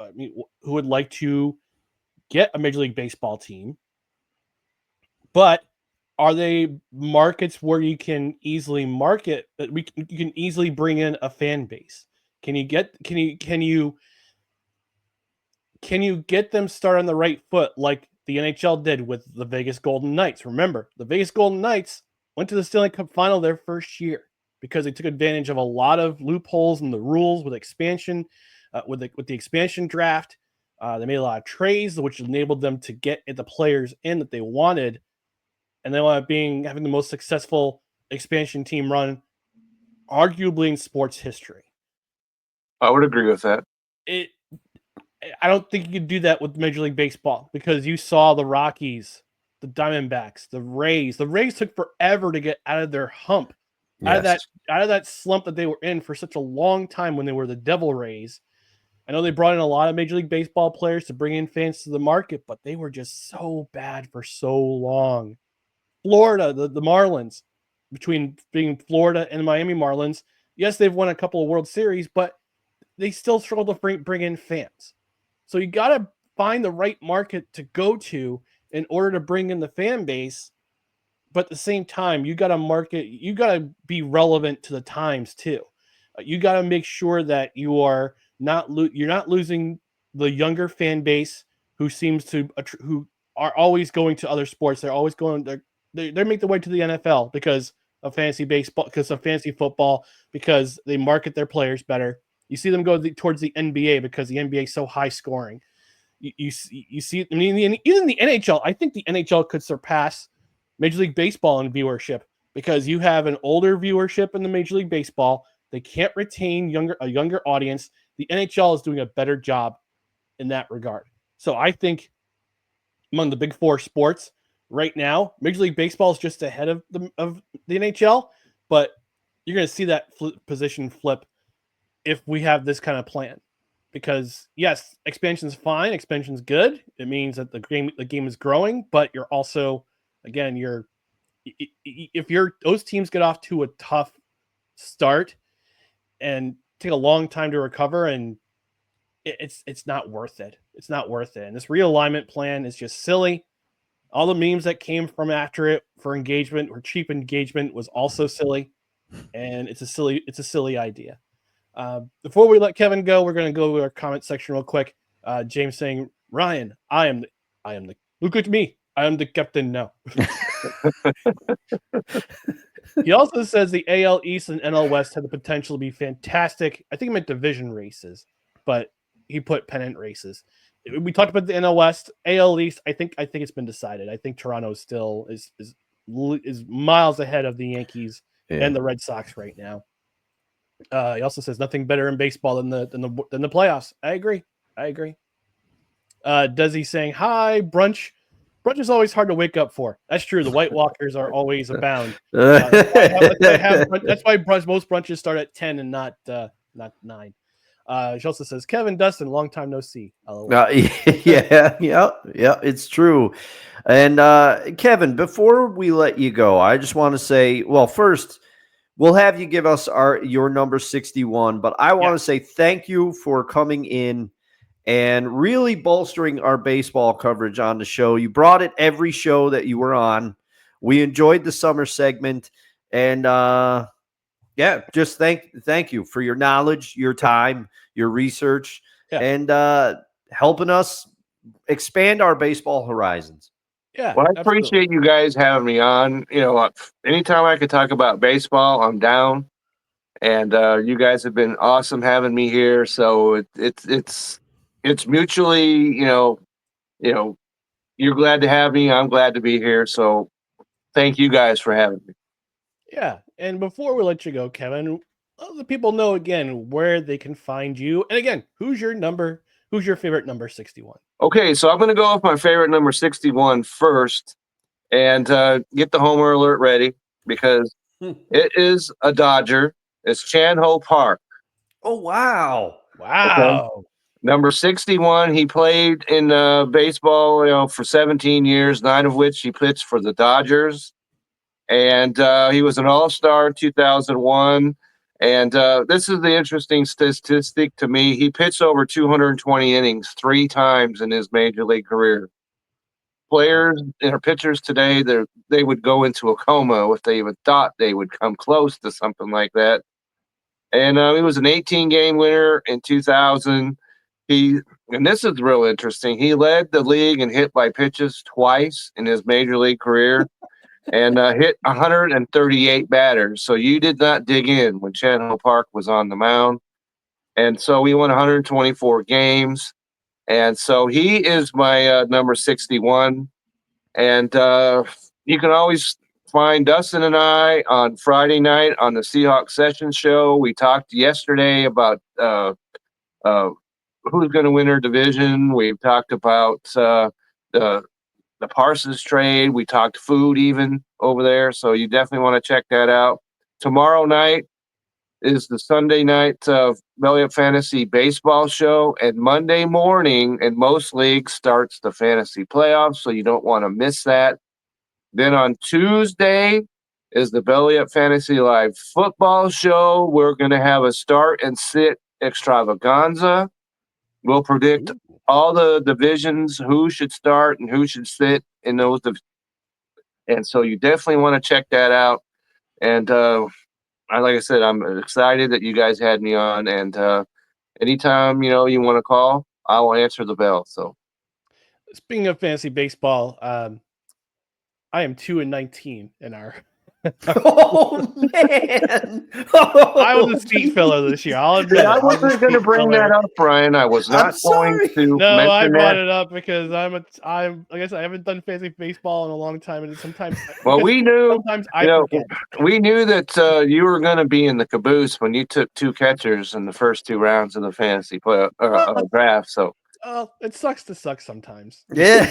a Major League Baseball team, but are they markets where you can easily market that you can easily bring in a fan base? Can you get them started on the right foot like the NHL did with the Vegas Golden Knights? Remember, the Vegas Golden Knights went to the Stanley Cup final their first year because they took advantage of a lot of loopholes in the rules with expansion, with the expansion draft. They made a lot of trades, which enabled them to get the players in that they wanted. And they wound up having the most successful expansion team run, arguably in sports history. I would agree with that. I don't think you could do that with Major League Baseball because you saw the Rockies, the Diamondbacks, the Rays. The Rays took forever to get out of their hump, out of that slump that they were in for such a long time when they were the Devil Rays. I know they brought in a lot of Major League Baseball players to bring in fans to the market, but they were just so bad for so long. Florida, the Marlins, between being Florida and the Miami Marlins, yes, they've won a couple of World Series, but they still struggle to bring in fans. So you got to find the right market to go to in order to bring in the fan base. But at the same time, you got to be relevant to the times too. You got to make sure that you're not losing the younger fan base who are always going to other sports. They're always going. They make the way to the NFL because of fantasy baseball, because of fantasy football, because they market their players better. You see them go towards the NBA because the NBA is so high scoring. You see, I mean, even the NHL. I think the NHL could surpass Major League Baseball in viewership because you have an older viewership in the Major League Baseball. They can't retain a younger audience. The NHL is doing a better job in that regard. So I think among the big 4 sports right now, Major League Baseball is just ahead of the NHL, but you're going to see that position flip if we have this kind of plan. Because yes, expansion's fine, expansion's good. It means that the game is growing, but you're also, again, if those teams get off to a tough start and take a long time to recover, and it's not worth it. It's not worth it. And this realignment plan is just silly. All the memes that came from after it for engagement or cheap engagement was also silly, and it's a silly idea. Before we let Kevin go, we're going to go to our comment section real quick. James saying, "Ryan, I am the look at me. I am the captain now." He also says the AL East and NL West had the potential to be fantastic. I think he meant division races, but he put pennant races. We talked about the NL West, AL East. I think it's been decided. I think Toronto still is miles ahead of the Yankees and the Red Sox right now. He also says nothing better in baseball than the playoffs. I agree. Desi saying hi, brunch. Brunch is always hard to wake up for. That's true. The White Walkers are always abound. That's why most brunches start at 10 and not 9. She also says, Kevin, Dustin, long time no see. Yeah, it's true. And Kevin, before we let you go, I just want to say, well, first, we'll have you give us your number 61, but I want to say thank you for coming in and really bolstering our baseball coverage on the show. You brought it every show that you were on. We enjoyed the summer segment, and just thank you for your knowledge, your time, your research, and helping us expand our baseball horizons. Yeah, well, I appreciate you guys having me on. Anytime I could talk about baseball, I'm down. And you guys have been awesome having me here. So it's mutually, you're glad to have me. I'm glad to be here. So thank you guys for having me. Yeah. And before we let you go, Kevin, let the people know again where they can find you. And again, who's your favorite number 61? Okay, so I'm going to go off my favorite number 61 first and get the homer alert ready because it is a Dodger. It's Chan-Ho Park. Oh, wow. Wow. Okay. Number 61, he played in baseball, for 17 years, 9 of which he pitched for the Dodgers. And he was an all-star in 2001. And this is the interesting statistic to me. He pitched over 220 innings 3 times in his major league career. Players or pitchers today, they would go into a coma if they even thought they would come close to something like that. And he was an 18-game winner in 2000. And this is real interesting. He led the league in hit by pitches twice in his major league career and hit 138 batters. So you did not dig in when Chan-Ho Park was on the mound. And so he won 124 games. And so he is my number 61. And you can always find Dustin and I on Friday night on the Seahawks Session Show. We talked yesterday about who's going to win our division. We've talked about the Parsons trade. We talked food even over there. So you definitely want to check that out. Tomorrow night is the Sunday night Belly Up Fantasy Baseball Show. And Monday morning in most leagues starts the fantasy playoffs. So you don't want to miss that. Then on Tuesday is the Belly Up Fantasy Live Football Show. We're going to have a start and sit extravaganza. We'll predict all the divisions, who should start and who should sit in those. And so you definitely want to check that out. And like I said, I'm excited that you guys had me on. And anytime, you want to call, I will answer the bell. So speaking of fantasy baseball, I am 2-19 in our. Oh man! I was a seat filler this year. I'll admit. I wasn't going to bring that up, Brian. I was not going to. No, I brought it up because I'm like I said, I haven't done fantasy baseball in a long time, and sometimes. Well, we knew. Sometimes I forget. We knew that you were going to be in the caboose when you took 2 catchers in the first 2 rounds of the fantasy draft. So. It sucks to suck sometimes. Yeah.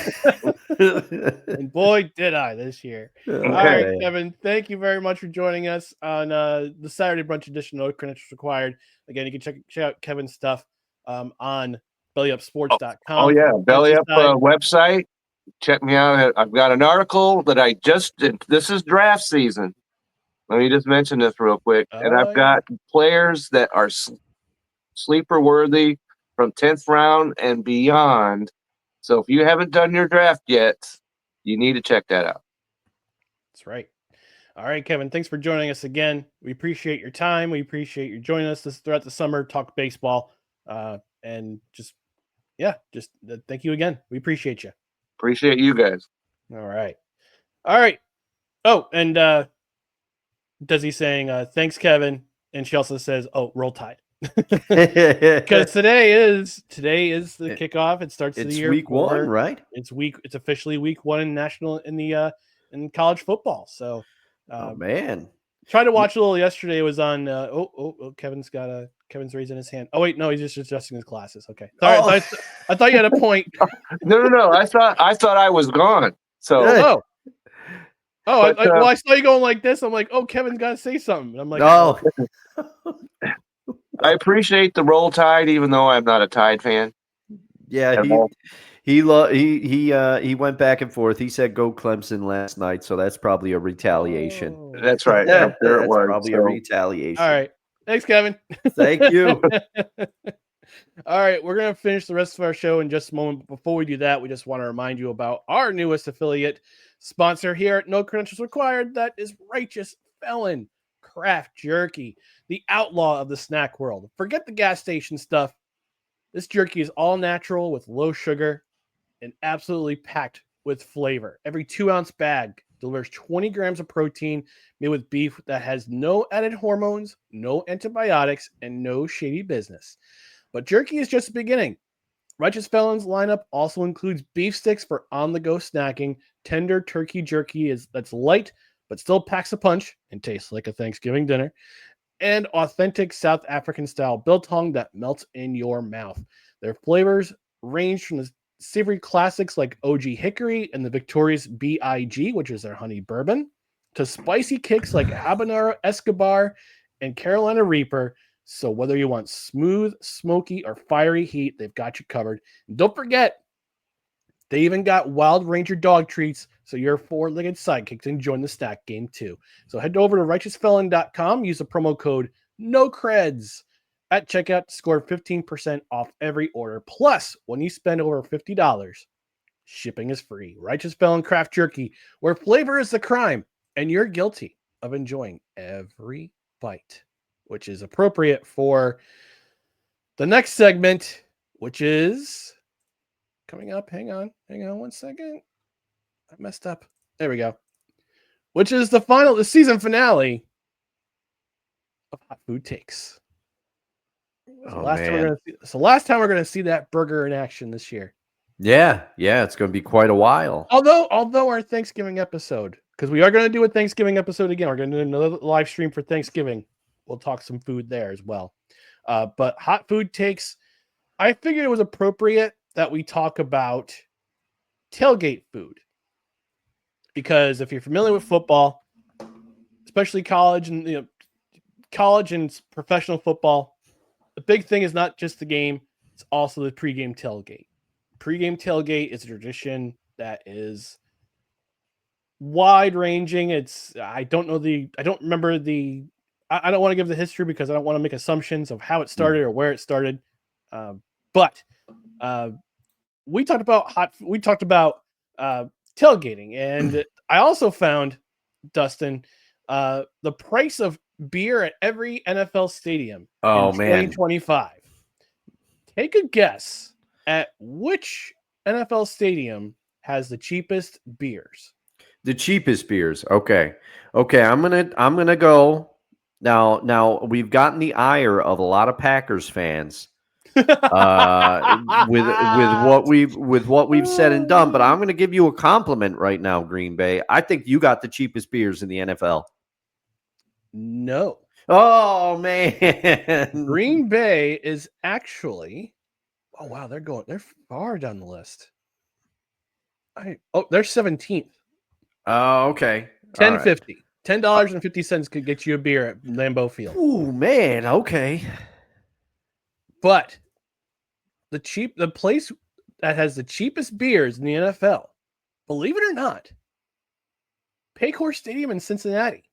And boy, did I this year. Okay. All right, Kevin, thank you very much for joining us on the Saturday Brunch edition. No credentials required. Again, you can check out Kevin's stuff on bellyupsports.com. Oh, yeah. Belly Up website. Check me out. I've got an article that I just did. This is draft season. Let me just mention this real quick. And I've got players that are sleeper worthy from 10th round and beyond. So if you haven't done your draft yet, you need to check that out. That's right. All right, Kevin, thanks for joining us again. We appreciate your time. We appreciate you joining us throughout the summer, talk baseball, and thank you again. We appreciate you. Appreciate you guys. All right. All right. Oh, and Desi's saying, thanks, Kevin. And she also says, oh, roll Tide. Because today is the kickoff. It starts the year. Week 1, right? It's officially week 1 in college football. So oh man. Tried to watch a little yesterday. It was on Kevin's raising his hand. Oh wait, no, he's just adjusting his glasses. Okay. Sorry, I thought you had a point. No. I thought I was gone. So I saw you going like this. I'm like, oh, Kevin's got to say something. I'm like, no. I appreciate the roll Tide, even though I'm not a Tide fan. Yeah, he went back and forth. He said go Clemson last night, so that's probably a retaliation. Oh. That's right. That's probably a retaliation. All right. Thanks, Kevin. Thank you. All right, we're going to finish the rest of our show in just a moment. But before we do that, we just want to remind you about our newest affiliate sponsor here at No Credentials Required. That is Righteous Felon Craft Jerky, the outlaw of the snack world. Forget the gas station stuff. This jerky is all natural with low sugar and absolutely packed with flavor. Every 2-ounce bag delivers 20 grams of protein made with beef that has no added hormones, no antibiotics, and no shady business. But jerky is just the beginning. Righteous Felon's lineup also includes beef sticks for on-the-go snacking, tender turkey jerky that's light but still packs a punch and tastes like a Thanksgiving dinner, and authentic South African-style biltong that melts in your mouth. Their flavors range from the savory classics like OG Hickory and the victorious BIG, which is their honey bourbon, to spicy kicks like Habanero Escobar and Carolina Reaper. So whether you want smooth, smoky, or fiery heat, they've got you covered. And don't forget, they even got Wild Ranger dog treats, so your 4-legged sidekick can join the snack game too. So head over to righteousfelon.com, use the promo code NOCREDS at checkout to score 15% off every order. Plus, when you spend over $50, shipping is free. Righteous Felon Craft Jerky, where flavor is the crime, and you're guilty of enjoying every bite, which is appropriate for the next segment, which is coming up. Hang on 1 second. I messed up. There we go. Which is the season finale of Hot Food Takes. Last time we're going to see that burger in action this year. Yeah, it's going to be quite a while. Although our Thanksgiving episode, because we are going to do a Thanksgiving episode again. We're going to do another live stream for Thanksgiving. We'll talk some food there as well. But Hot Food Takes, I figured it was appropriate that we talk about tailgate food. Because if you're familiar with football, especially college and professional football, the big thing is not just the game, it's also the pregame tailgate. Pregame tailgate is a tradition that is wide-ranging. I don't want to give the history because I don't want to make assumptions of how it started or where it started. But we talked about tailgating, and I also found, Dustin, the price of beer at every NFL stadium in 2025. Take a guess at which NFL stadium has the cheapest beers. The cheapest beers. Okay. I'm gonna go now. We've gotten the ire of a lot of Packers fans with what we've said and done, but I'm going to give you a compliment right now, Green Bay. I think you got the cheapest beers in the NFL. No. Oh man. Green Bay is actually, oh wow, they're far down the list. They're 17th. Oh, okay. $10.50. $10.50 could get you a beer at Lambeau Field. Oh man, okay. But the place that has the cheapest beers in the NFL, believe it or not, Paycor Stadium in Cincinnati.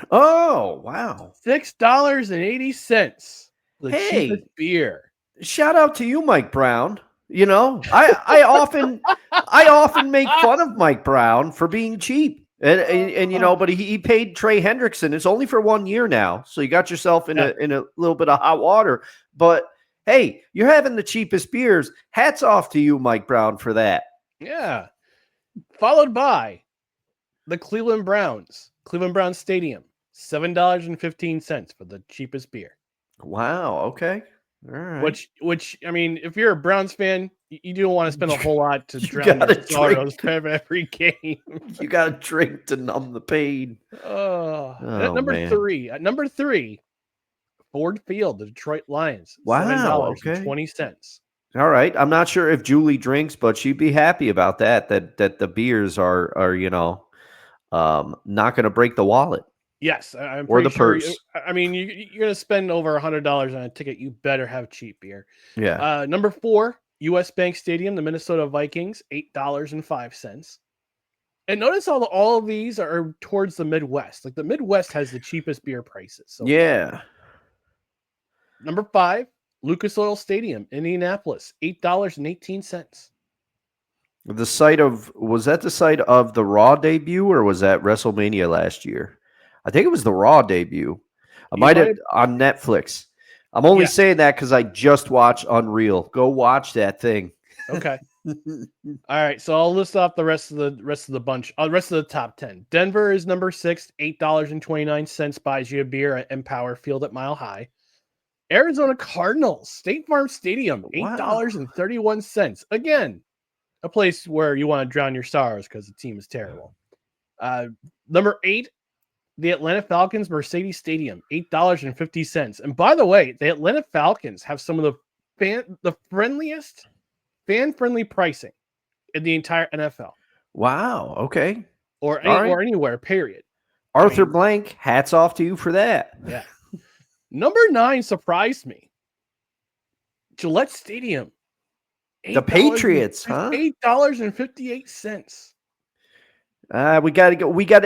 Oh, wow. $6.80. The cheapest beer. shout out to you, Mike Brown. You know, I often make fun of Mike Brown for being cheap. And you know, but he paid Trey Hendrickson. It's only for 1 year now, so you got yourself in a little bit of hot water. But hey, you're having the cheapest beers. Hats off to you, Mike Brown, for that. Yeah. Followed by the Cleveland Browns Stadium, $7.15 for the cheapest beer. Wow. Okay. All right. Which I mean, if you're a Browns fan, you don't want to spend a whole lot to drown your sorrows for every game. You got to drink to numb the pain. Number three, Ford Field, the Detroit Lions. Wow. $7.20. All right. I'm not sure if Julie drinks, but she'd be happy about that the beers are not going to break the wallet. Yes, I'm or pretty the sure. purse. I mean, you're going to spend over $100 on a ticket. You better have cheap beer. Yeah. Number 4, U.S. Bank Stadium, the Minnesota Vikings, $8.05. And notice all of these are towards the Midwest. Like the Midwest has the cheapest beer prices. So yeah. Number 5, Lucas Oil Stadium, Indianapolis, $8.18. Was that the site of the Raw debut, or was that WrestleMania last year? I think it was the Raw debut. I might have on Netflix. I'm only saying that because I just watched Unreal. Go watch that thing. Okay. All right. So I'll list off the rest of the bunch. Rest of the top 10. Denver is number 6, $8.29 buys you a beer at Empower Field at Mile High. Arizona Cardinals, State Farm Stadium, $8.31. Again, a place where you want to drown your sorrows because the team is terrible. Number 8, the Atlanta Falcons, Mercedes Stadium, $8.50. And by the way, the Atlanta Falcons have some of the friendliest, fan-friendly pricing in the entire NFL. Wow. Okay. Or anywhere, period. Arthur Blank, hats off to you for that. Yeah. Number 9 surprised me. Gillette Stadium. The Patriots, huh? $8.58. We gotta go. We get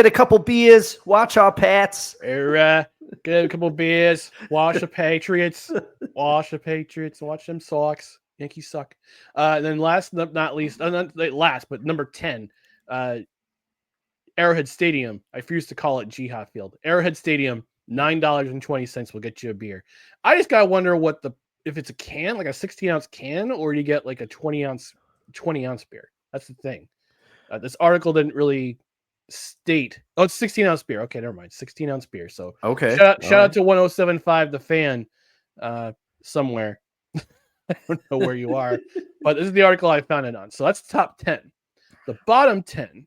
a couple beers. Watch our Pats. Get a couple beers. Watch the Patriots. Watch them Sox. Yankees suck. And then last but not least, but number 10, Arrowhead Stadium. I refuse to call it Jihad Field. Arrowhead Stadium, $9.20 will get you a beer. I just gotta wonder if it's a can, like a 16-ounce can, or you get like a 20-ounce beer. That's the thing. This article didn't really state. Oh, it's 16-ounce beer. Okay, never mind. 16-ounce beer. So okay. Shout out to 1075 The Fan somewhere. I don't know where you are, but this is the article I found it on. So that's top 10. The bottom 10,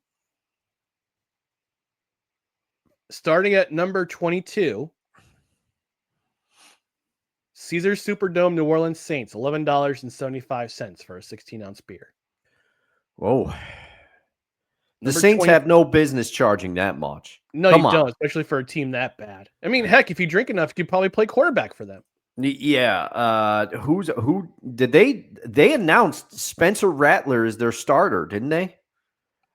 starting at number 22, Caesars Superdome New Orleans Saints, $11.75 for a 16-ounce beer. Whoa. The Saints have no business charging that much. No, you don't, especially for a team that bad. I mean, heck, if you drink enough, you could probably play quarterback for them. Yeah. Who did they announced Spencer Rattler as their starter, didn't they?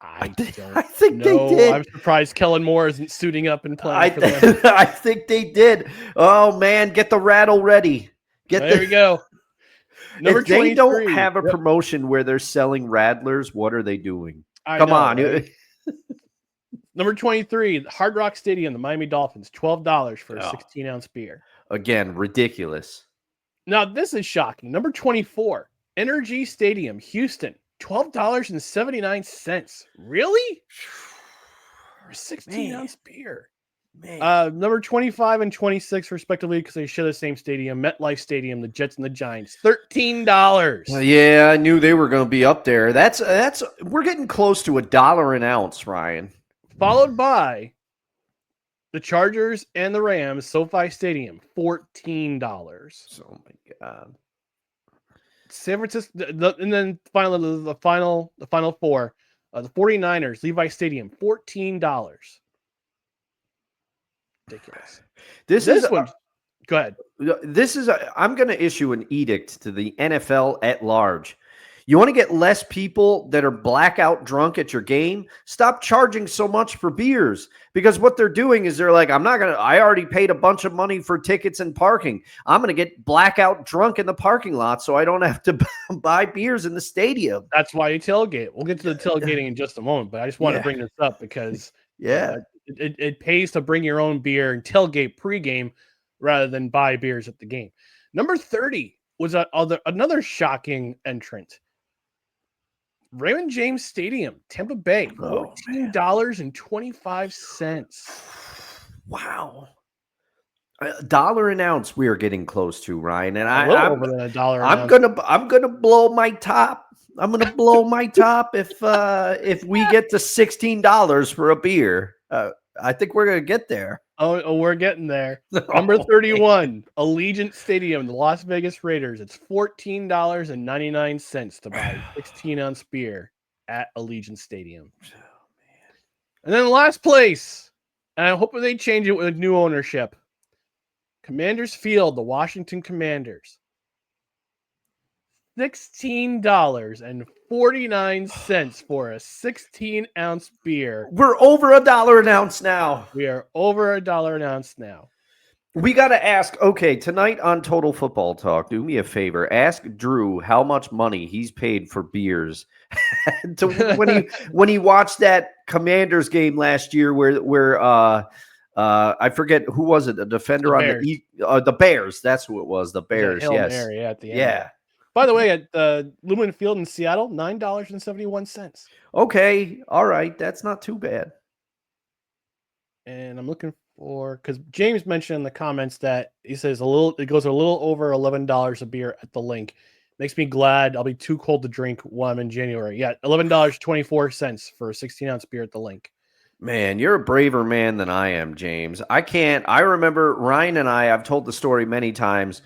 I think they did. I'm surprised Kellen Moore isn't suiting up and playing for them. I think they did. Oh man, get the rattle ready. There we go. Number 23. They don't have a promotion where they're selling Rattlers. What are they doing? Come on. Right? Number 23, Hard Rock Stadium, the Miami Dolphins, $12 for a 16-ounce beer. Again, ridiculous. Now, this is shocking. Number 24, Energy Stadium, Houston, $12.79. Really? For a 16-ounce beer. Man. Number 25 and 26, respectively, because they share the same stadium, MetLife Stadium, the Jets and the Giants, $13. Yeah, I knew they were going to be up there. That's we're getting close to $1 an ounce, Ryan. Followed by the Chargers and the Rams, SoFi Stadium, $14. Oh my God. San Francisco, and then finally the final four, the 49ers, Levi Stadium, $14. Ridiculous. This one. Go ahead. I'm going to issue an edict to the NFL at large. You want to get less people that are blackout drunk at your game? Stop charging so much for beers, because what they're doing is they're like, I already paid a bunch of money for tickets and parking. I'm going to get blackout drunk in the parking lot so I don't have to buy beers in the stadium. That's why you tailgate. We'll get to the tailgating in just a moment, but I just want to bring this up because it pays to bring your own beer and tailgate pregame rather than buy beers at the game. Number 30 was another shocking entrant. Raymond James Stadium, Tampa Bay, $14.25. Wow. $1 an ounce we are getting close to, Ryan. And I'm over than $1 I'm gonna blow my top. I'm gonna blow my top if we get to $16 for a beer. I think we're gonna get there. Oh, we're getting there. Number 31, Allegiant Stadium, the Las Vegas Raiders. It's $14.99 to buy a 16-ounce beer at Allegiant Stadium. Oh, man. And then last place, and I hope they change it with new ownership. Commanders Field, the Washington Commanders. $16.49 for a 16-ounce beer. We're over $1 an ounce now. We are over $1 an ounce now. We got to ask, okay, tonight on Total Football Talk, do me a favor. Ask Drew how much money he's paid for beers when he watched that Commanders game last year where I forget who was it, the defender on the Bears. That's who it was, the Bears. Yes. Mary at the end. Yeah. By the way, at Lumen Field in Seattle, $9.71. Okay, all right, that's not too bad. And I'm looking for, because James mentioned in the comments that he says it goes a little over $11 a beer at the link. Makes me glad. I'll be too cold to drink while I'm in January. Yeah, $11.24 for a 16-ounce beer at the link. Man, you're a braver man than I am, James. I remember Ryan and I've told the story many times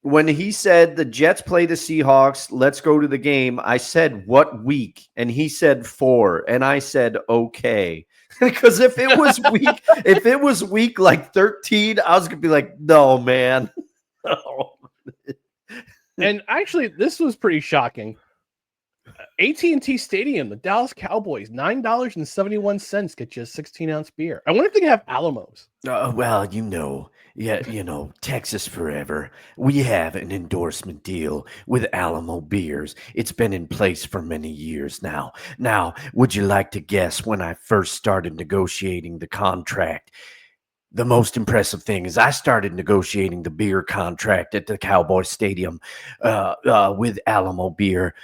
when he said the Jets play the Seahawks, let's go to the game, I said, what week? And he said 4. And I said, okay. Because if it was week like 13, I was going to be like, no, man. No. And actually, this was pretty shocking. AT&T Stadium, the Dallas Cowboys, $9.71 get you a 16-ounce beer. I wonder if they can have Alamos. Well, Texas forever. We have an endorsement deal with Alamo Beers. It's been in place for many years now. Now, would you like to guess when I first started negotiating the contract? The most impressive thing is I started negotiating the beer contract at the Cowboy Stadium with Alamo Beer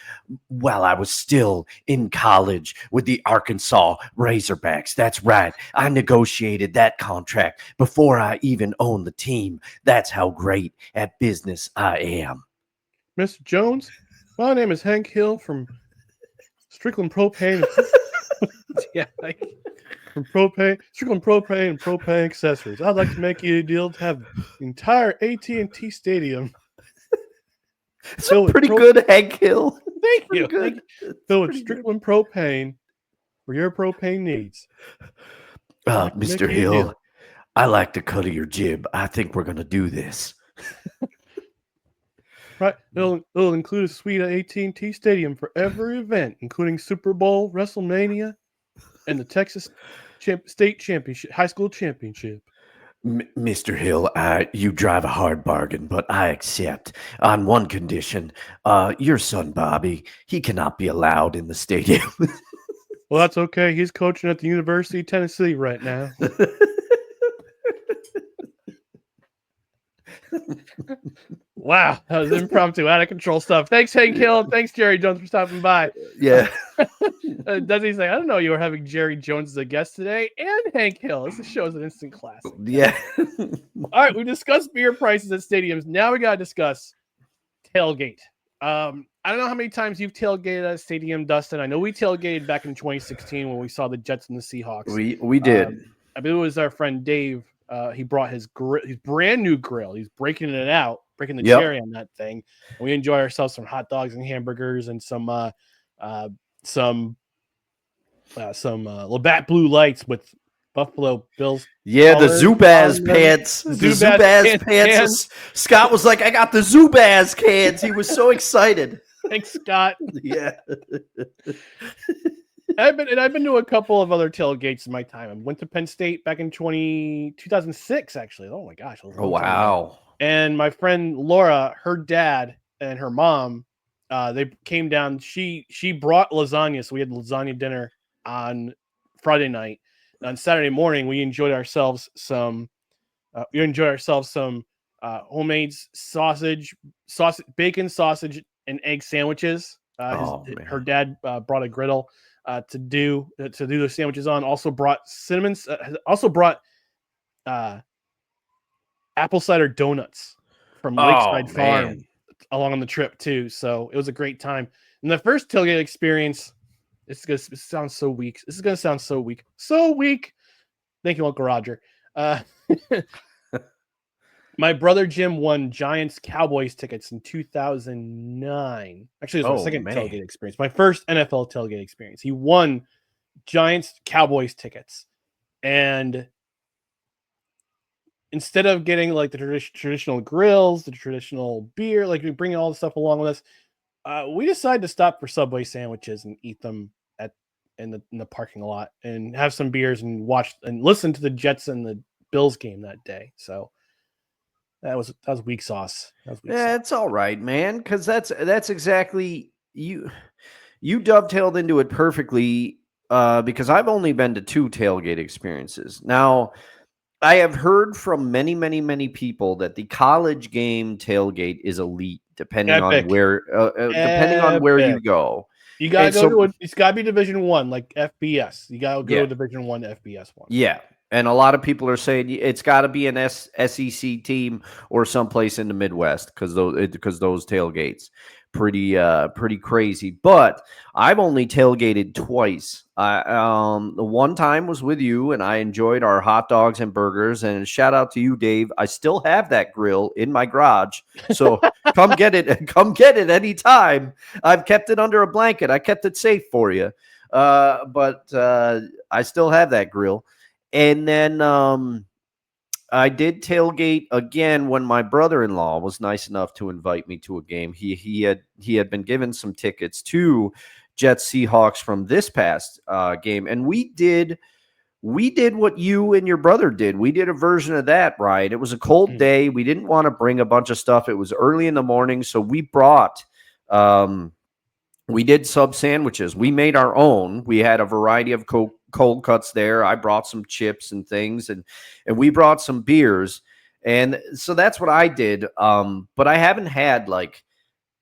while I was still in college with the Arkansas Razorbacks. That's right. I negotiated that contract before I even owned the team. That's how great at business I am. Mr. Jones, my name is Hank Hill from Strickland Propane. Yeah, from Strickland Propane and Propane Accessories. I'd like to make you a deal to have the entire AT&T Stadium. So pretty good, Hank Hill. Thank you. Filled with Strickland Propane for your propane needs. Mr. Hill, I like the cut of your jib. I think we're going to do this. Right. It'll include a suite at AT&T Stadium for every event, including Super Bowl, WrestleMania, and the Texas State Championship, High School Championship. Mr. Hill, you drive a hard bargain, but I accept on one condition. Your son, Bobby, he cannot be allowed in the stadium. Well, that's okay. He's coaching at the University of Tennessee right now. Wow, that was impromptu, out of control stuff. Thanks, Hank Hill. Thanks, Jerry Jones, for stopping by. Yeah. Does he say, I don't know, you were having Jerry Jones as a guest today and Hank Hill. This show is an instant classic. Yeah. All right, we discussed beer prices at stadiums. Now we got to discuss tailgate. I don't know how many times you've tailgated at a stadium, Dustin. I know we tailgated back in 2016 when we saw the Jets and the Seahawks. We did. I believe it was our friend Dave. He brought his brand new grill. He's breaking it out, breaking the cherry on that thing. And we enjoy ourselves some hot dogs and hamburgers and some Labatt Blue Lights with Buffalo Bills. Yeah, the colors Zubaz on them. pants. The Zubaz Zubaz cans. pants. Scott was like, I got the Zubaz cans. He was so excited. Thanks, Scott. Yeah. I've been to a couple of other tailgates in my time. I went to Penn State back in 2006, actually. Oh my gosh. Oh, wow. And my friend Laura, her dad and her mom, they came down. She brought lasagna, so we had lasagna dinner on Friday night. On Saturday morning, we enjoyed ourselves some homemade sausage, bacon, sausage, and egg sandwiches. Her dad brought a griddle to do the sandwiches on. Also brought apple cider donuts from Lakeside Farm along on the trip too. So it was a great time. And the first tailgate experience, it sounds so weak. This is gonna sound so weak. So weak. Thank you, Uncle Roger. My brother Jim won Giants Cowboys tickets in 2009. Actually, it was my second tailgate experience. My first NFL tailgate experience. He won Giants Cowboys tickets. And instead of getting like the traditional grills, the traditional beer, like we bring all the stuff along with us, we decided to stop for Subway sandwiches and eat them in the parking lot and have some beers and watch and listen to the Jets and the Bills game that day. So that was weak sauce. It's all right, man, because that's exactly you dovetailed into it perfectly. Because I've only been to 2 tailgate experiences. Now, I have heard from many, many, many people that the college game tailgate is elite, depending on where you go. You gotta go it's gotta be Division I, like FBS. You gotta go to Division I FBS one. Yeah. And a lot of people are saying it's got to be an SEC team or someplace in the Midwest because those tailgates pretty crazy. But I've only tailgated twice. The one time was with you, and I enjoyed our hot dogs and burgers. And shout out to you, Dave. I still have that grill in my garage, so come get it. Come get it anytime. I've kept it under a blanket. I kept it safe for you. But I still have that grill. And then I did tailgate again when my brother-in-law was nice enough to invite me to a game. He had been given some tickets to Jets Seahawks from this past game, and we did what you and your brother did. We did a version of that, right? It was a cold day. We didn't want to bring a bunch of stuff. It was early in the morning, so we brought. We did sub sandwiches. We made our own. We had a variety of cold cuts there. I brought some chips and things, and we brought some beers. And so that's what I did. But I haven't had, like,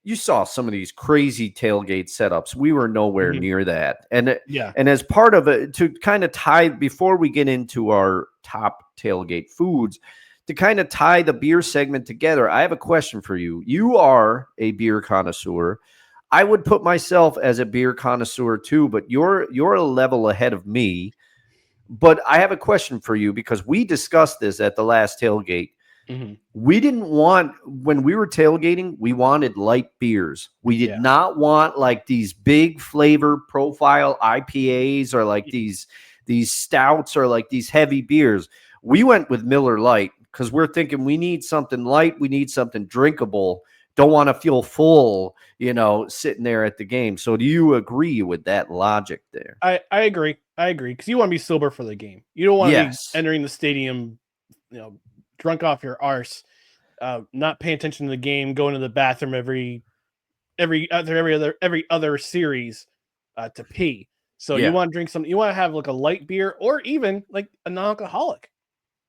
you saw some of these crazy tailgate setups. We were nowhere near that. And as part of it, to kind of tie, before we get into our top tailgate foods, to kind of tie the beer segment together, I have a question for you. You are a beer connoisseur. I would put myself as a beer connoisseur too, but you're a level ahead of me. But I have a question for you because we discussed this at the last tailgate. We didn't want, when we were tailgating, we wanted light beers. We did not want like these big flavor profile IPAs or like these stouts or like these heavy beers. We went with Miller Lite because we're thinking we need something light. We need something drinkable. Don't want to feel full, sitting there at the game. So do you agree with that logic there? I agree. Because you want to be sober for the game. You don't want to be entering the stadium, drunk off your arse, not paying attention to the game, going to the bathroom every other series to pee. So you want to drink something. You want to have like a light beer or even like a non-alcoholic.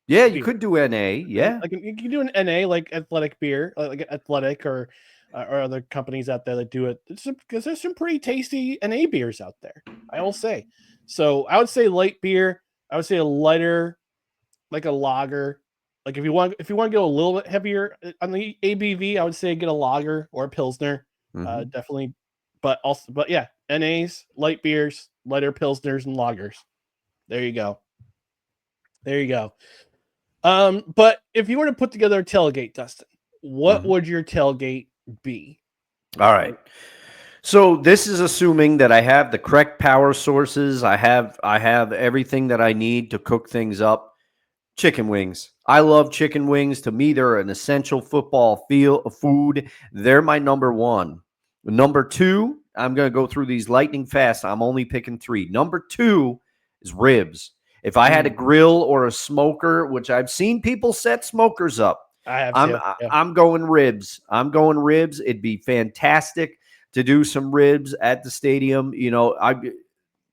Yeah, you could do NA. Yeah, like you can do an NA, like athletic beer, like Athletic or other companies out there that do it. Because there's some pretty tasty NA beers out there, I will say. So I would say light beer. I would say a lighter, like a lager. Like if you want to go a little bit heavier on the ABV, I would say get a lager or a pilsner, definitely. But yeah, NAs, light beers, lighter pilsners, and lagers. There you go. But if you were to put together a tailgate, Dustin, what would your tailgate be? All right. So this is assuming that I have the correct power sources. I have everything that I need to cook things up. Chicken wings. I love chicken wings. To me, they're an essential football food. They're my number one. Number two, I'm going to go through these lightning fast. I'm only picking three. Number two is ribs. If I had a grill or a smoker, which I've seen people set smokers up, I have I'm too. Yeah. I'm going ribs. I'm going ribs. It'd be fantastic to do some ribs at the stadium. You know,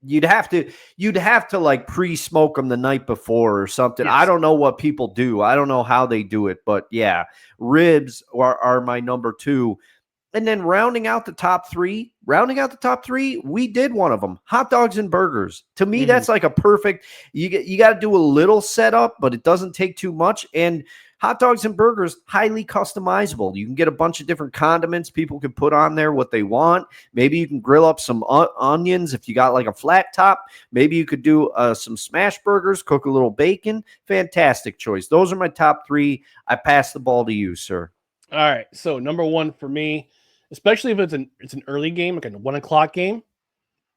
you'd have to like pre-smoke them the night before or something. Yes. I don't know what people do. I don't know how they do it, but yeah, ribs are my number two. And then rounding out the top three, we did one of them, hot dogs and burgers. To me, that's like a perfect, you got to do a little setup, but it doesn't take too much. And hot dogs and burgers, highly customizable. You can get a bunch of different condiments. People can put on there what they want. Maybe you can grill up some onions if you got like a flat top. Maybe you could do some smash burgers, cook a little bacon. Fantastic choice. Those are my top three. I pass the ball to you, sir. All right. So number one for me, especially if it's an early game, like a 1 o'clock game,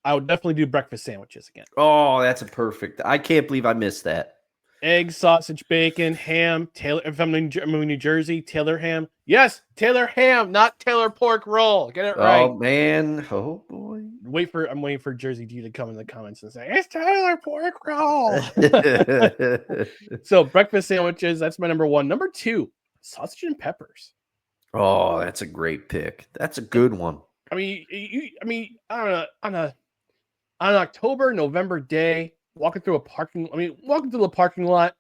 I would definitely do breakfast sandwiches again. Oh, that's a perfect. I can't believe I missed that. Egg, sausage, bacon, ham. Taylor. If I'm in New Jersey, Taylor ham. Yes, Taylor ham, not Taylor pork roll. Get it right. Oh man. Oh boy. I'm waiting for Jersey D to come in the comments and say it's Taylor pork roll. So breakfast sandwiches. That's my number one. Number two, sausage and peppers. Oh, that's a great pick. That's a good one. I mean, on an October, November day, walking through the parking lot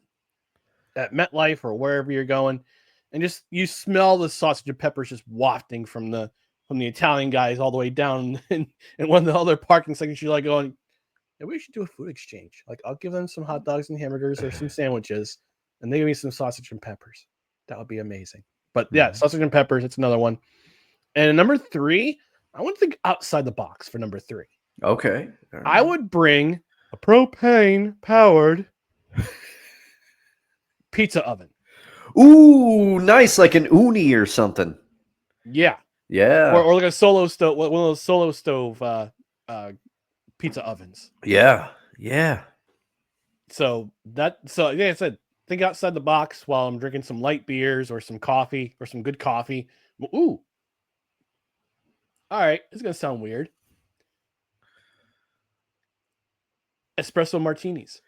at MetLife or wherever you're going, and just you smell the sausage and peppers just wafting from the Italian guys all the way down in one of the other parking sections. You're like going, maybe we should do a food exchange. Like I'll give them some hot dogs and hamburgers or some sandwiches, and they give me some sausage and peppers. That would be amazing. But yeah, sausage and peppers, it's another one. And number three, I want to think outside the box for number three. Okay. Right. I would bring a propane-powered pizza oven. Ooh, nice, like an uni or something. Yeah. Yeah. Or like a solo stove, one of those solo stove pizza ovens. Yeah. Yeah. So like I said, think outside the box while I'm drinking some light beers or some coffee or some good coffee. Ooh. All right, this is gonna sound weird. Espresso martinis.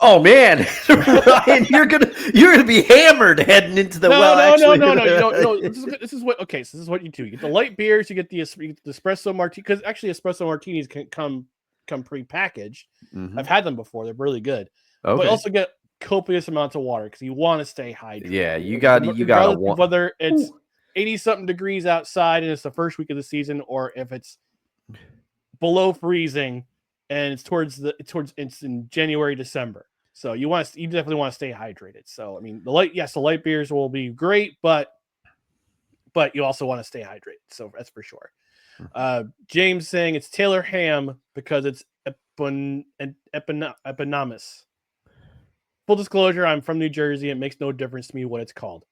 Oh man, Ryan, you're gonna be hammered heading into the No. This is what. Okay, so this is what you do. You get the light beers. You get the espresso martini, because actually espresso martinis can come pre-packaged. Mm-hmm. I've had them before. They're really good. Okay. But also get copious amounts of water because you want to stay hydrated. Yeah, you got whether it's 80-something degrees outside and it's the first week of the season, or if it's below freezing and it's in January, December. So you definitely want to stay hydrated. So I mean, the light beers will be great, but you also want to stay hydrated. So that's for sure. James saying it's Taylor ham because it's eponymous. Full disclosure, I'm from New Jersey. It makes no difference to me what it's called.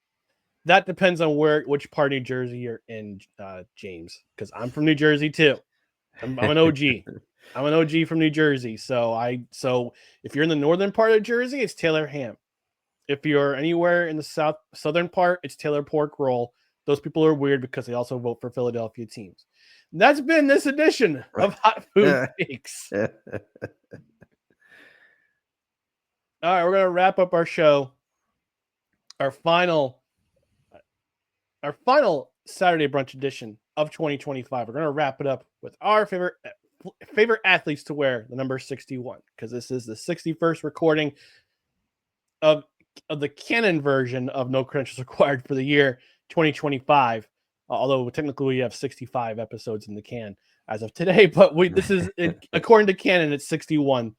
That depends on which part of New Jersey you're in, James, because I'm from New Jersey too. I'm an OG. I'm an OG from New Jersey. So if you're in the northern part of Jersey, it's Taylor ham. If you're anywhere in the southern part, it's Taylor pork roll. Those people are weird because they also vote for Philadelphia teams. And that's been this edition of Hot Food Takes. All right, we're going to wrap up our show. Our final Saturday Brunch edition of 2025. We're going to wrap it up with our favorite athletes to wear the number 61, because this is the 61st recording of the canon version of No Credentials Required for the year 2025. Although technically we have 65 episodes in the can as of today, but this is according to canon, it's 61.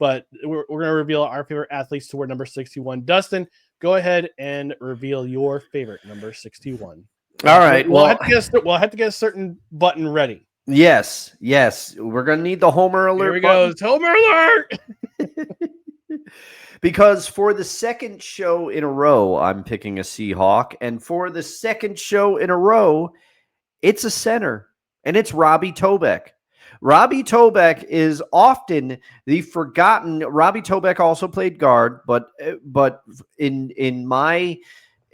But we're going to reveal our favorite athletes to wear number 61. Dustin, go ahead and reveal your favorite number 61. All right. We'll have to get a certain button ready. Yes. We're going to need the Homer alert. Here we button. go. Homer alert. Because for the second show in a row, I'm picking a Seahawk. And for the second show in a row, it's a center. and it's Robbie Tobeck. Robbie Tobeck is often the forgotten. Robbie Tobeck also played guard, but in my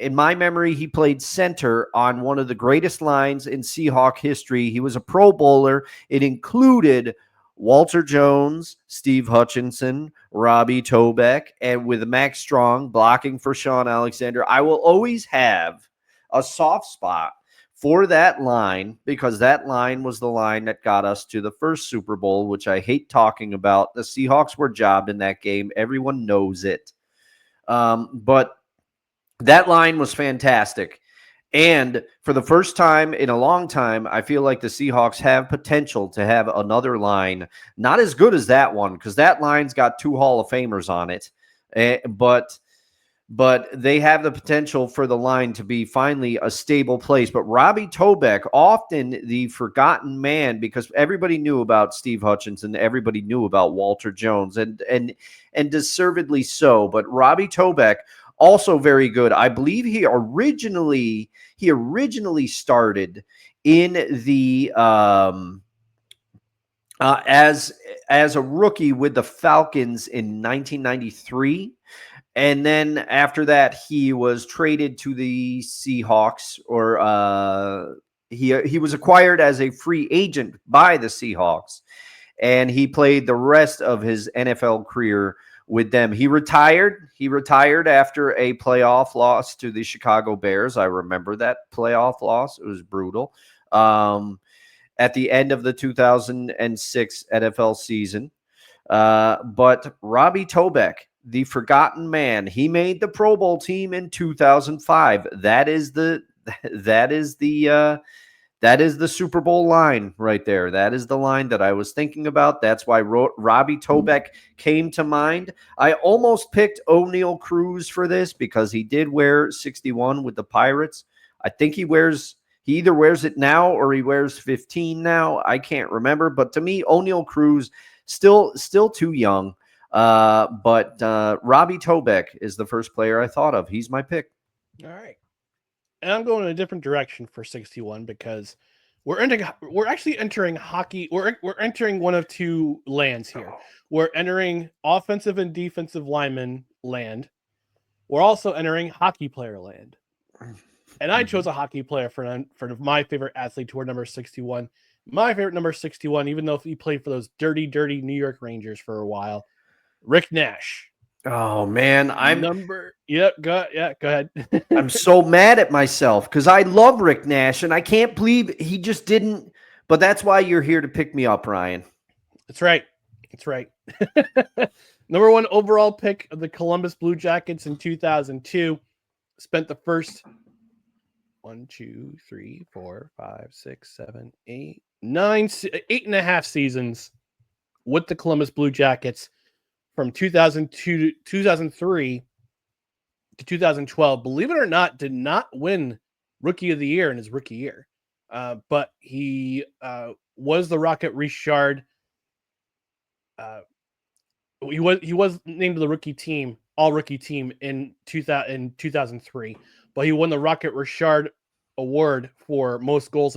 memory, he played center on one of the greatest lines in Seahawk history. He was a Pro Bowler. It included Walter Jones, Steve Hutchinson, Robbie Tobeck, and with Max Strong blocking for Sean Alexander. I will always have a soft spot for that line because that line was the line that got us to the first Super Bowl, which I hate talking about. The Seahawks were jobbed in that game. Everyone knows it. But that line was fantastic. And for the first time in a long time, I feel like the Seahawks have potential to have another line, not as good as that one, because that line's got 2 Hall of Famers on it. But they have the potential for the line to be finally a stable place. But Robbie Tobeck, often the forgotten man, because everybody knew about Steve Hutchinson, everybody knew about Walter Jones, and deservedly so. But Robbie Tobeck, also very good. I believe he originally started in the as a rookie with the Falcons in 1993. And then after that, he was traded to the Seahawks, or he was acquired as a free agent by the Seahawks, and he played the rest of his NFL career with them. He retired. He retired after a playoff loss to the Chicago Bears. I remember that playoff loss. It was brutal. At the end of the 2006 NFL season. But Robbie Tobeck, the forgotten man, he made the Pro Bowl team in 2005. That is the Super Bowl line right there. That is the line that I was thinking about. That's why Robbie Tobeck came to mind. I almost picked O'Neal Cruz for this because he did wear 61 with the Pirates. I think he either wears it now or he wears 15 now. I can't remember. But to me, O'Neal Cruz still too young. But Robbie Tobeck is the first player I thought of. He's my pick. All right. And I'm going in a different direction for 61 because we're actually entering hockey. We're entering one of 2 lands here. We're entering offensive and defensive lineman land. We're also entering hockey player land. And I chose a hockey player for my favorite athlete to wear number 61. My favorite number 61, even though he played for those dirty New York Rangers for a while, Rick Nash. Oh man, go ahead. I'm so mad at myself because I love Rick Nash and I can't believe he just didn't. But that's why you're here to pick me up, Ryan. That's right. Number 1 overall pick of the Columbus Blue Jackets in 2002. Spent the first 8.5 seasons with the Columbus Blue Jackets. From 2002 to 2003 to 2012, believe it or not, did not win Rookie of the Year in his rookie year. But he was the Rocket Richard. He was named to the rookie team, all rookie team in 2003. But he won the Rocket Richard Award for most goals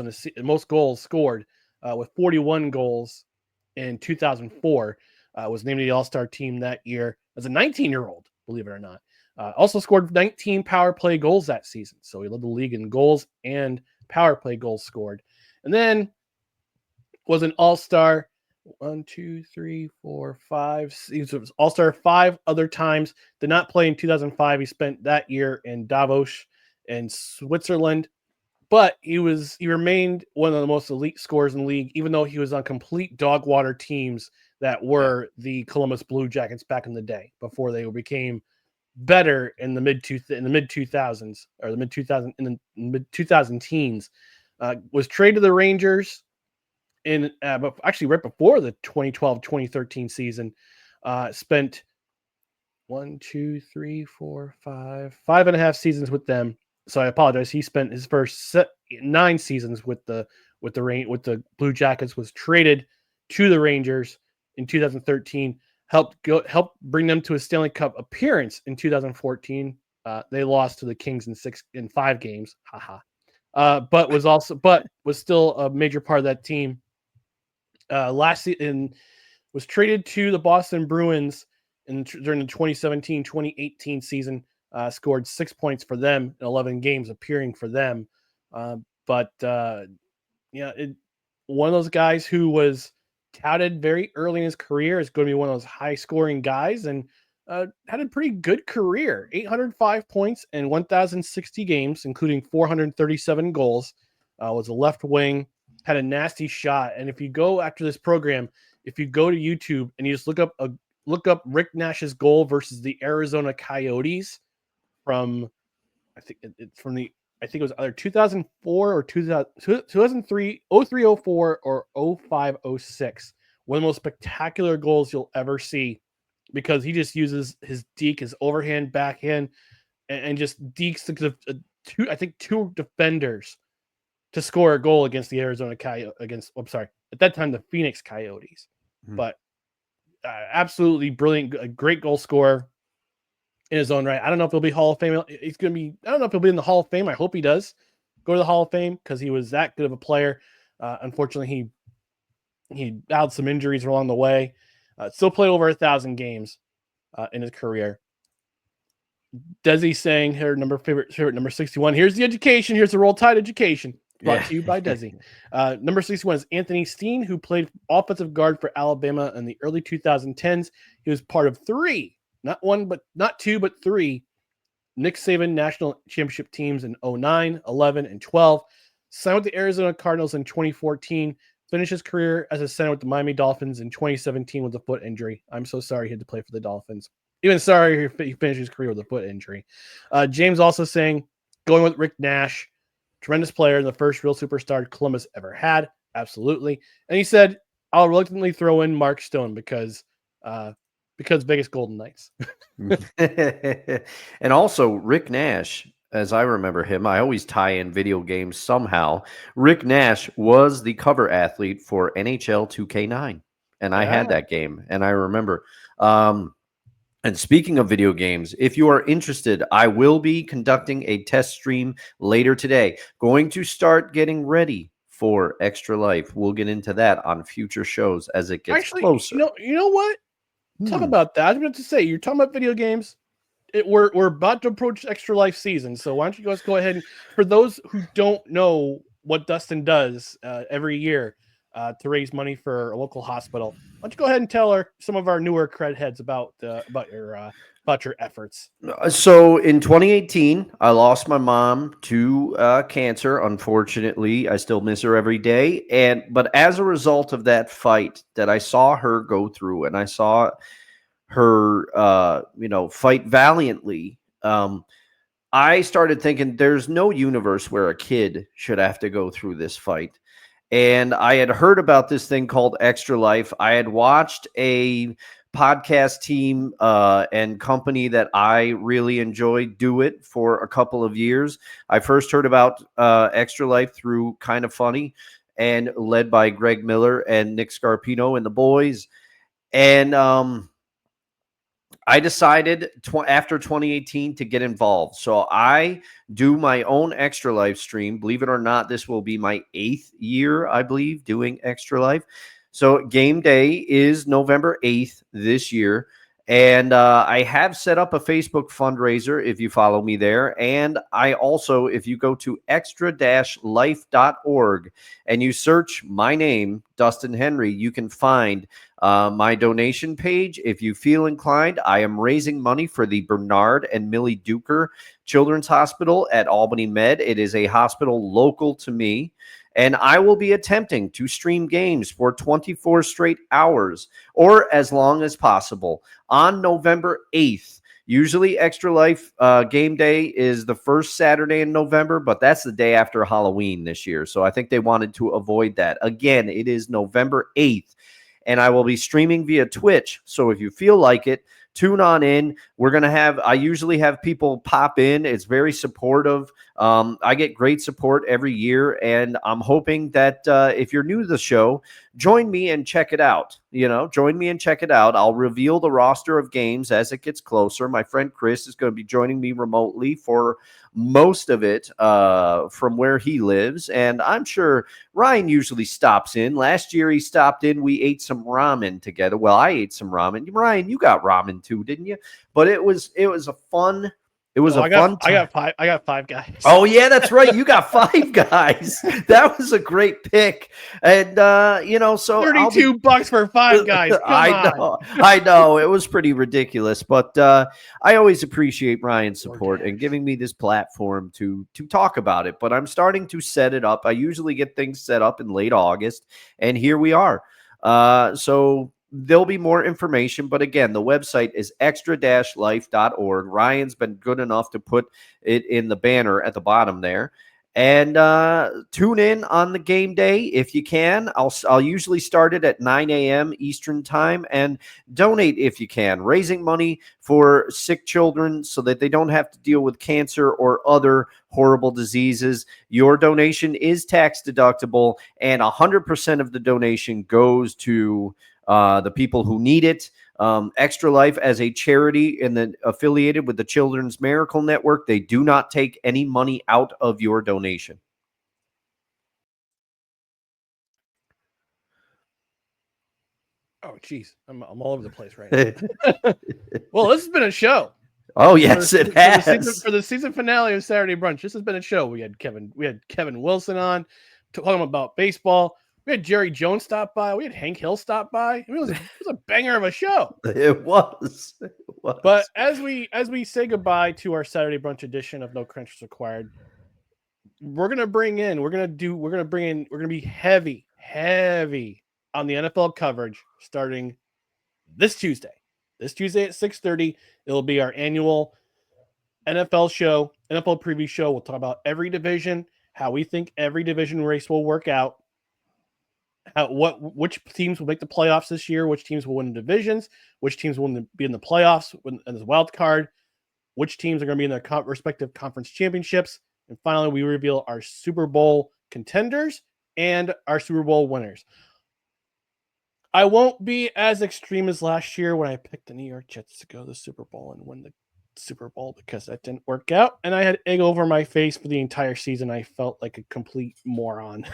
scored with 41 goals in 2004. Was named to the All-Star team that year as a 19-year-old, believe it or not. Also scored 19 power play goals that season. So he led the league in goals and power play goals scored. And then was an All-Star 5. He was All-Star 5 other times. Did not play in 2005. He spent that year in Davos in Switzerland. But he remained one of the most elite scorers in the league, even though he was on complete dog water teams that were the Columbus Blue Jackets back in the day before they became better in the mid 2000s or the mid 2000 teens. Was traded to the Rangers but actually right before the 2012-2013 season. Spent 5.5 seasons with them. So I apologize. He spent his first 9 seasons with the Blue Jackets. Was traded to the Rangers in 2013. Helped bring them to a Stanley Cup appearance in 2014. They lost to the Kings in 5 games. Haha. but was still a major part of that team. Last season was traded to the Boston Bruins during the 2017-2018 season. Scored 6 points for them in 11 games appearing for them. One of those guys who was touted very early in his career is going to be one of those high scoring guys, and had a pretty good career. 805 points in 1,060 games, including 437 goals. Was a left wing, had a nasty shot. And if you go after this program, if you go to YouTube and you just look up Rick Nash's goal versus the Arizona Coyotes from, I think it was either 2004 or 2003, 0304 or 0506. One of the most spectacular goals you'll ever see, because he just uses his deke, his overhand, backhand, and just dekes two defenders to score a goal against the Arizona Coyotes. At that time, the Phoenix Coyotes. Mm-hmm. But absolutely brilliant, a great goal scorer in his own right. I don't know if he'll be Hall of Fame. I don't know if he'll be in the Hall of Fame. I hope he does go to the Hall of Fame, because he was that good of a player. Unfortunately, he had some injuries along the way. Still played over 1,000 games in his career. Desi saying her favorite number 61. Here's the education. Here's the Roll Tide education. Brought to you by Desi. Number 61 is Anthony Steen, who played offensive guard for Alabama in the early 2010s. He was part of not two, but three Nick Saban national championship teams in 09, 11, and 12. Signed with the Arizona Cardinals in 2014. Finished his career as a center with the Miami Dolphins in 2017 with a foot injury. I'm so sorry he had to play for the Dolphins. Even sorry he finished his career with a foot injury. James also saying, going with Rick Nash, tremendous player and the first real superstar Columbus ever had. Absolutely. And he said, I'll reluctantly throw in Mark Stone because Vegas Golden Knights. And also Rick Nash, as I remember him, I always tie in video games somehow. Rick Nash was the cover athlete for NHL 2K9. And I had that game, and I remember. And speaking of video games, if you are interested, I will be conducting a test stream later today. Going to start getting ready for Extra Life. We'll get into that on future shows as it gets closer. You know what? Talk about that. I was about to say, you're talking about video games. We're about to approach Extra Life season, so why don't you guys go ahead and, for those who don't know what Dustin does every year to raise money for a local hospital, why don't you go ahead and tell some of our newer cred heads about your efforts? So in 2018, I lost my mom to cancer. Unfortunately, I still miss her every day. But as a result of that fight that I saw her go through, and I saw her, fight valiantly, I started thinking there's no universe where a kid should have to go through this fight. And I had heard about this thing called Extra Life. I had watched a podcast team and company that I really enjoyed do it for a couple of years. I first heard about Extra Life through Kind of Funny, and led by Greg Miller and Nick Scarpino and the boys. And I decided after 2018 to get involved. So I do my own Extra Life stream. Believe it or not, this will be my 8th year, I believe, doing Extra Life. So game day is November 8th this year. And I have set up a Facebook fundraiser if you follow me there. And I also, if you go to extra-life.org and you search my name, Dustin Henry, you can find my donation page. If you feel inclined, I am raising money for the Bernard and Millie Duker Children's Hospital at Albany Med. It is a hospital local to me. And I will be attempting to stream games for 24 straight hours or as long as possible on November 8th. Usually Extra Life game day is the first Saturday in November, but that's the day after Halloween this year. So I think they wanted to avoid that. Again, it is November 8th, and I will be streaming via Twitch. So if you feel like it, tune on in. I usually have people pop in. It's very supportive. I get great support every year, and I'm hoping that if you're new to the show, join me and check it out. Join me and check it out. I'll reveal the roster of games as it gets closer. My friend Chris is going to be joining me remotely for most of it from where he lives. And I'm sure Ryan usually stops in. Last year he stopped in. We ate some ramen together. Well, I ate some ramen. Ryan, you got ramen too, didn't you? But it was a fun. It was I got fun. I got 5 guys. Oh yeah, that's right. You got 5 guys. That was a great pick. And so $32 for 5 guys. I know. It was pretty ridiculous, but I always appreciate Ryan's support and giving me this platform to talk about it. But I'm starting to set it up. I usually get things set up in late August, and here we are. So there'll be more information, but again, the website is extra-life.org. Ryan's been good enough to put it in the banner at the bottom there. And tune in on the game day if you can. I'll usually start it at 9 a.m. Eastern time, and donate if you can, raising money for sick children so that they don't have to deal with cancer or other horrible diseases. Your donation is tax deductible, and 100% of the donation goes to the people who need it. Extra Life, as a charity and then affiliated with the Children's Miracle Network, they do not take any money out of your donation. Oh, geez. I'm all over the place right now. Well, this has been a show. Oh, yes, it has. For the season finale of Saturday Brunch, this has been a show. We had Kevin Wilson on talking about baseball. We had Jerry Jones stop by. We had Hank Hill stop by. I mean, it was a banger of a show. It was. But as we say goodbye to our Saturday Brunch edition of No Credentials Required, we're gonna be heavy on the NFL coverage starting this Tuesday. This Tuesday at 6:30, it'll be our annual NFL show, NFL preview show. We'll talk about every division, how we think every division race will work out. Which teams will make the playoffs this year, which teams will win the divisions, which teams will be in the playoffs in the wild card, which teams are going to be in their respective conference championships, and finally we reveal our Super Bowl contenders and our Super Bowl winners. I won't be as extreme as last year when I picked the New York Jets to go to the Super Bowl and win the Super Bowl, because that didn't work out, and I had egg over my face for the entire season. I felt like a complete moron.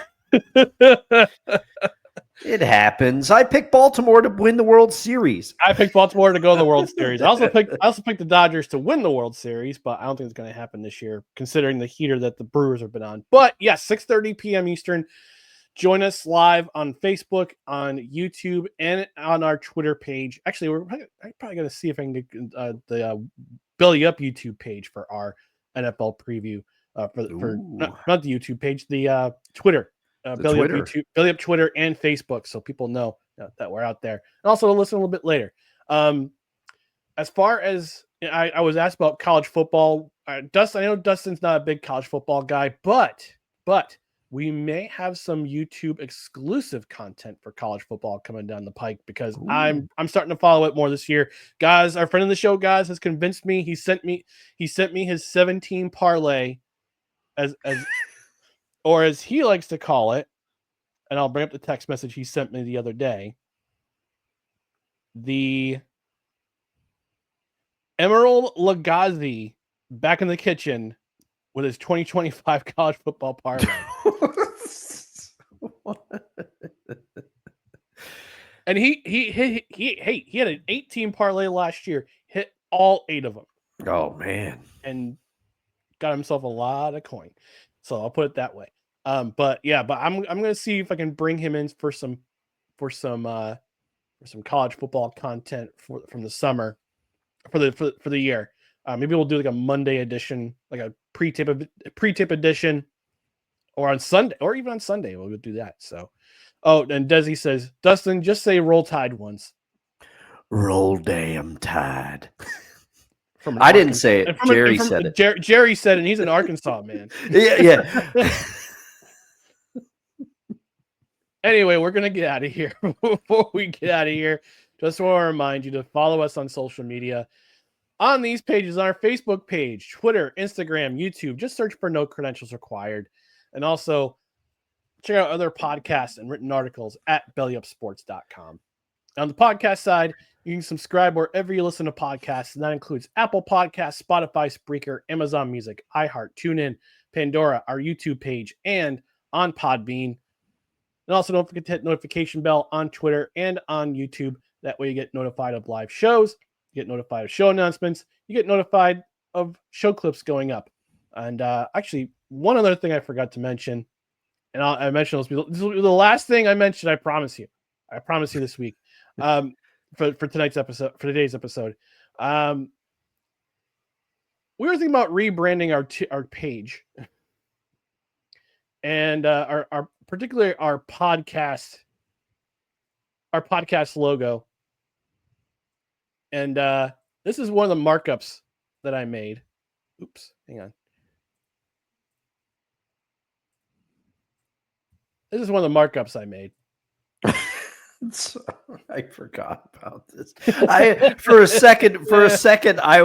It happens. I picked Baltimore to win the World Series. I picked Baltimore to go to the World Series. I also picked the Dodgers to win the World Series, but I don't think it's going to happen this year, considering the heater that the Brewers have been on. But yes, 6:30 p.m. Eastern. Join us live on Facebook, on YouTube, and on our Twitter page. Actually, I'm probably going to see if I can get the Belly Up YouTube page for our NFL preview. For not the YouTube page, the Twitter. Belly Up YouTube, Belly Up Twitter, and Facebook, so people know that we're out there. And also to listen a little bit later. As far as I was asked about college football, Dustin, I know Dustin's not a big college football guy, but we may have some YouTube exclusive content for college football coming down the pike, because I'm starting to follow it more this year. Guys, our friend of the show, guys, has convinced me. He sent me his 17 parlay as or as he likes to call it, and I'll bring up the text message he sent me the other day. The Emerald Lagasse back in the kitchen with his 2025 college football parlay. And he had an 18 parlay last year, hit all 8 of them. Oh man. And got himself a lot of coin. So I'll put it that way. But I'm gonna see if I can bring him in for some college football content from the summer for the year. Maybe we'll do like a Monday edition, like a pre-tip edition, or on Sunday, or even on Sunday we'll do that. So, and Desi says, Dustin, just say "Roll Tide" once. Roll damn Tide. I didn't say it. Jerry said it. Jerry said it, and he's in Arkansas, man. Yeah. Anyway, we're going to get out of here. Before we get out of here, just want to remind you to follow us on social media. On these pages, on our Facebook page, Twitter, Instagram, YouTube, just search for No Credentials Required. And also, check out other podcasts and written articles at bellyupsports.com. On the podcast side, you You can subscribe wherever you listen to podcasts, and that includes Apple Podcasts, Spotify, Spreaker, Amazon Music, iHeart, TuneIn, Pandora, our YouTube page, and on Podbean. And also don't forget to hit notification bell on Twitter and on YouTube. That way you get notified of live shows, you get notified of show announcements, you get notified of show clips going up. And actually, one other thing I forgot to mention, and I mentioned this will be the last thing I mentioned, I promise you. I promise you this week. For tonight's episode, for today's episode. We were thinking about rebranding our page. And our particularly our podcast logo. And this is one of the markups that I made. Oops, hang on. This is one of the markups I made. I forgot about this. For a second I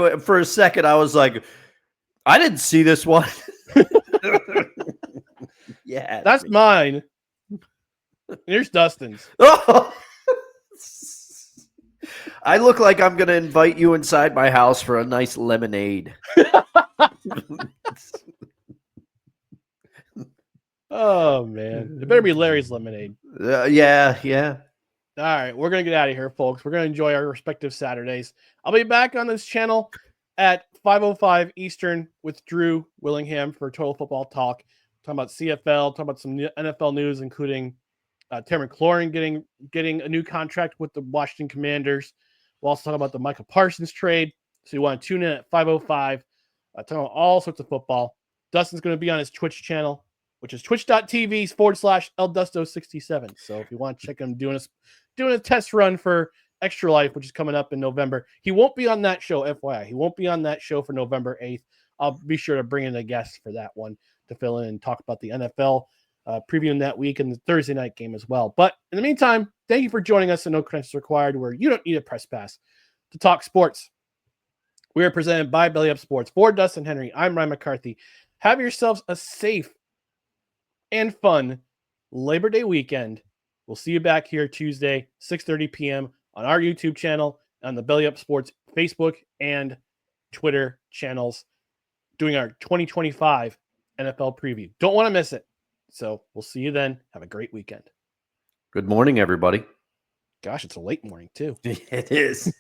was like, I didn't see this one. Yeah, that's mine. Here's Dustin's. Oh! I look like I'm gonna invite you inside my house for a nice lemonade. Oh man, it better be Larry's lemonade. Yeah. All right, we're going to get out of here, folks. We're going to enjoy our respective Saturdays. I'll be back on this channel at 5:05 Eastern with Drew Willingham for Total Football Talk. Talking about CFL, talking about some NFL news, including Terry McLaurin getting a new contract with the Washington Commanders. We'll also talk about the Michael Parsons trade. So you want to tune in at 5:05. Talking about all sorts of football. Dustin's going to be on his Twitch channel, which is twitch.tv/LDusto67. So if you want to check him doing a test run for Extra Life, which is coming up in November. He won't be on that show, FYI. He won't be on that show for November 8th. I'll be sure to bring in a guest for that one to fill in and talk about the NFL, previewing that week and the Thursday night game as well. But in the meantime, thank you for joining us at No Credentials Required, where you don't need a press pass to talk sports. We are presented by Belly Up Sports. For Dustin Henry, I'm Ryan McCarthy. Have yourselves a safe and fun Labor Day weekend. We'll see you back here Tuesday, 6:30 p.m. on our YouTube channel, on the Belly Up Sports Facebook and Twitter channels, doing our 2025 NFL preview. Don't want to miss it. So we'll see you then. Have a great weekend. Good morning, everybody. Gosh, it's a late morning too. It is.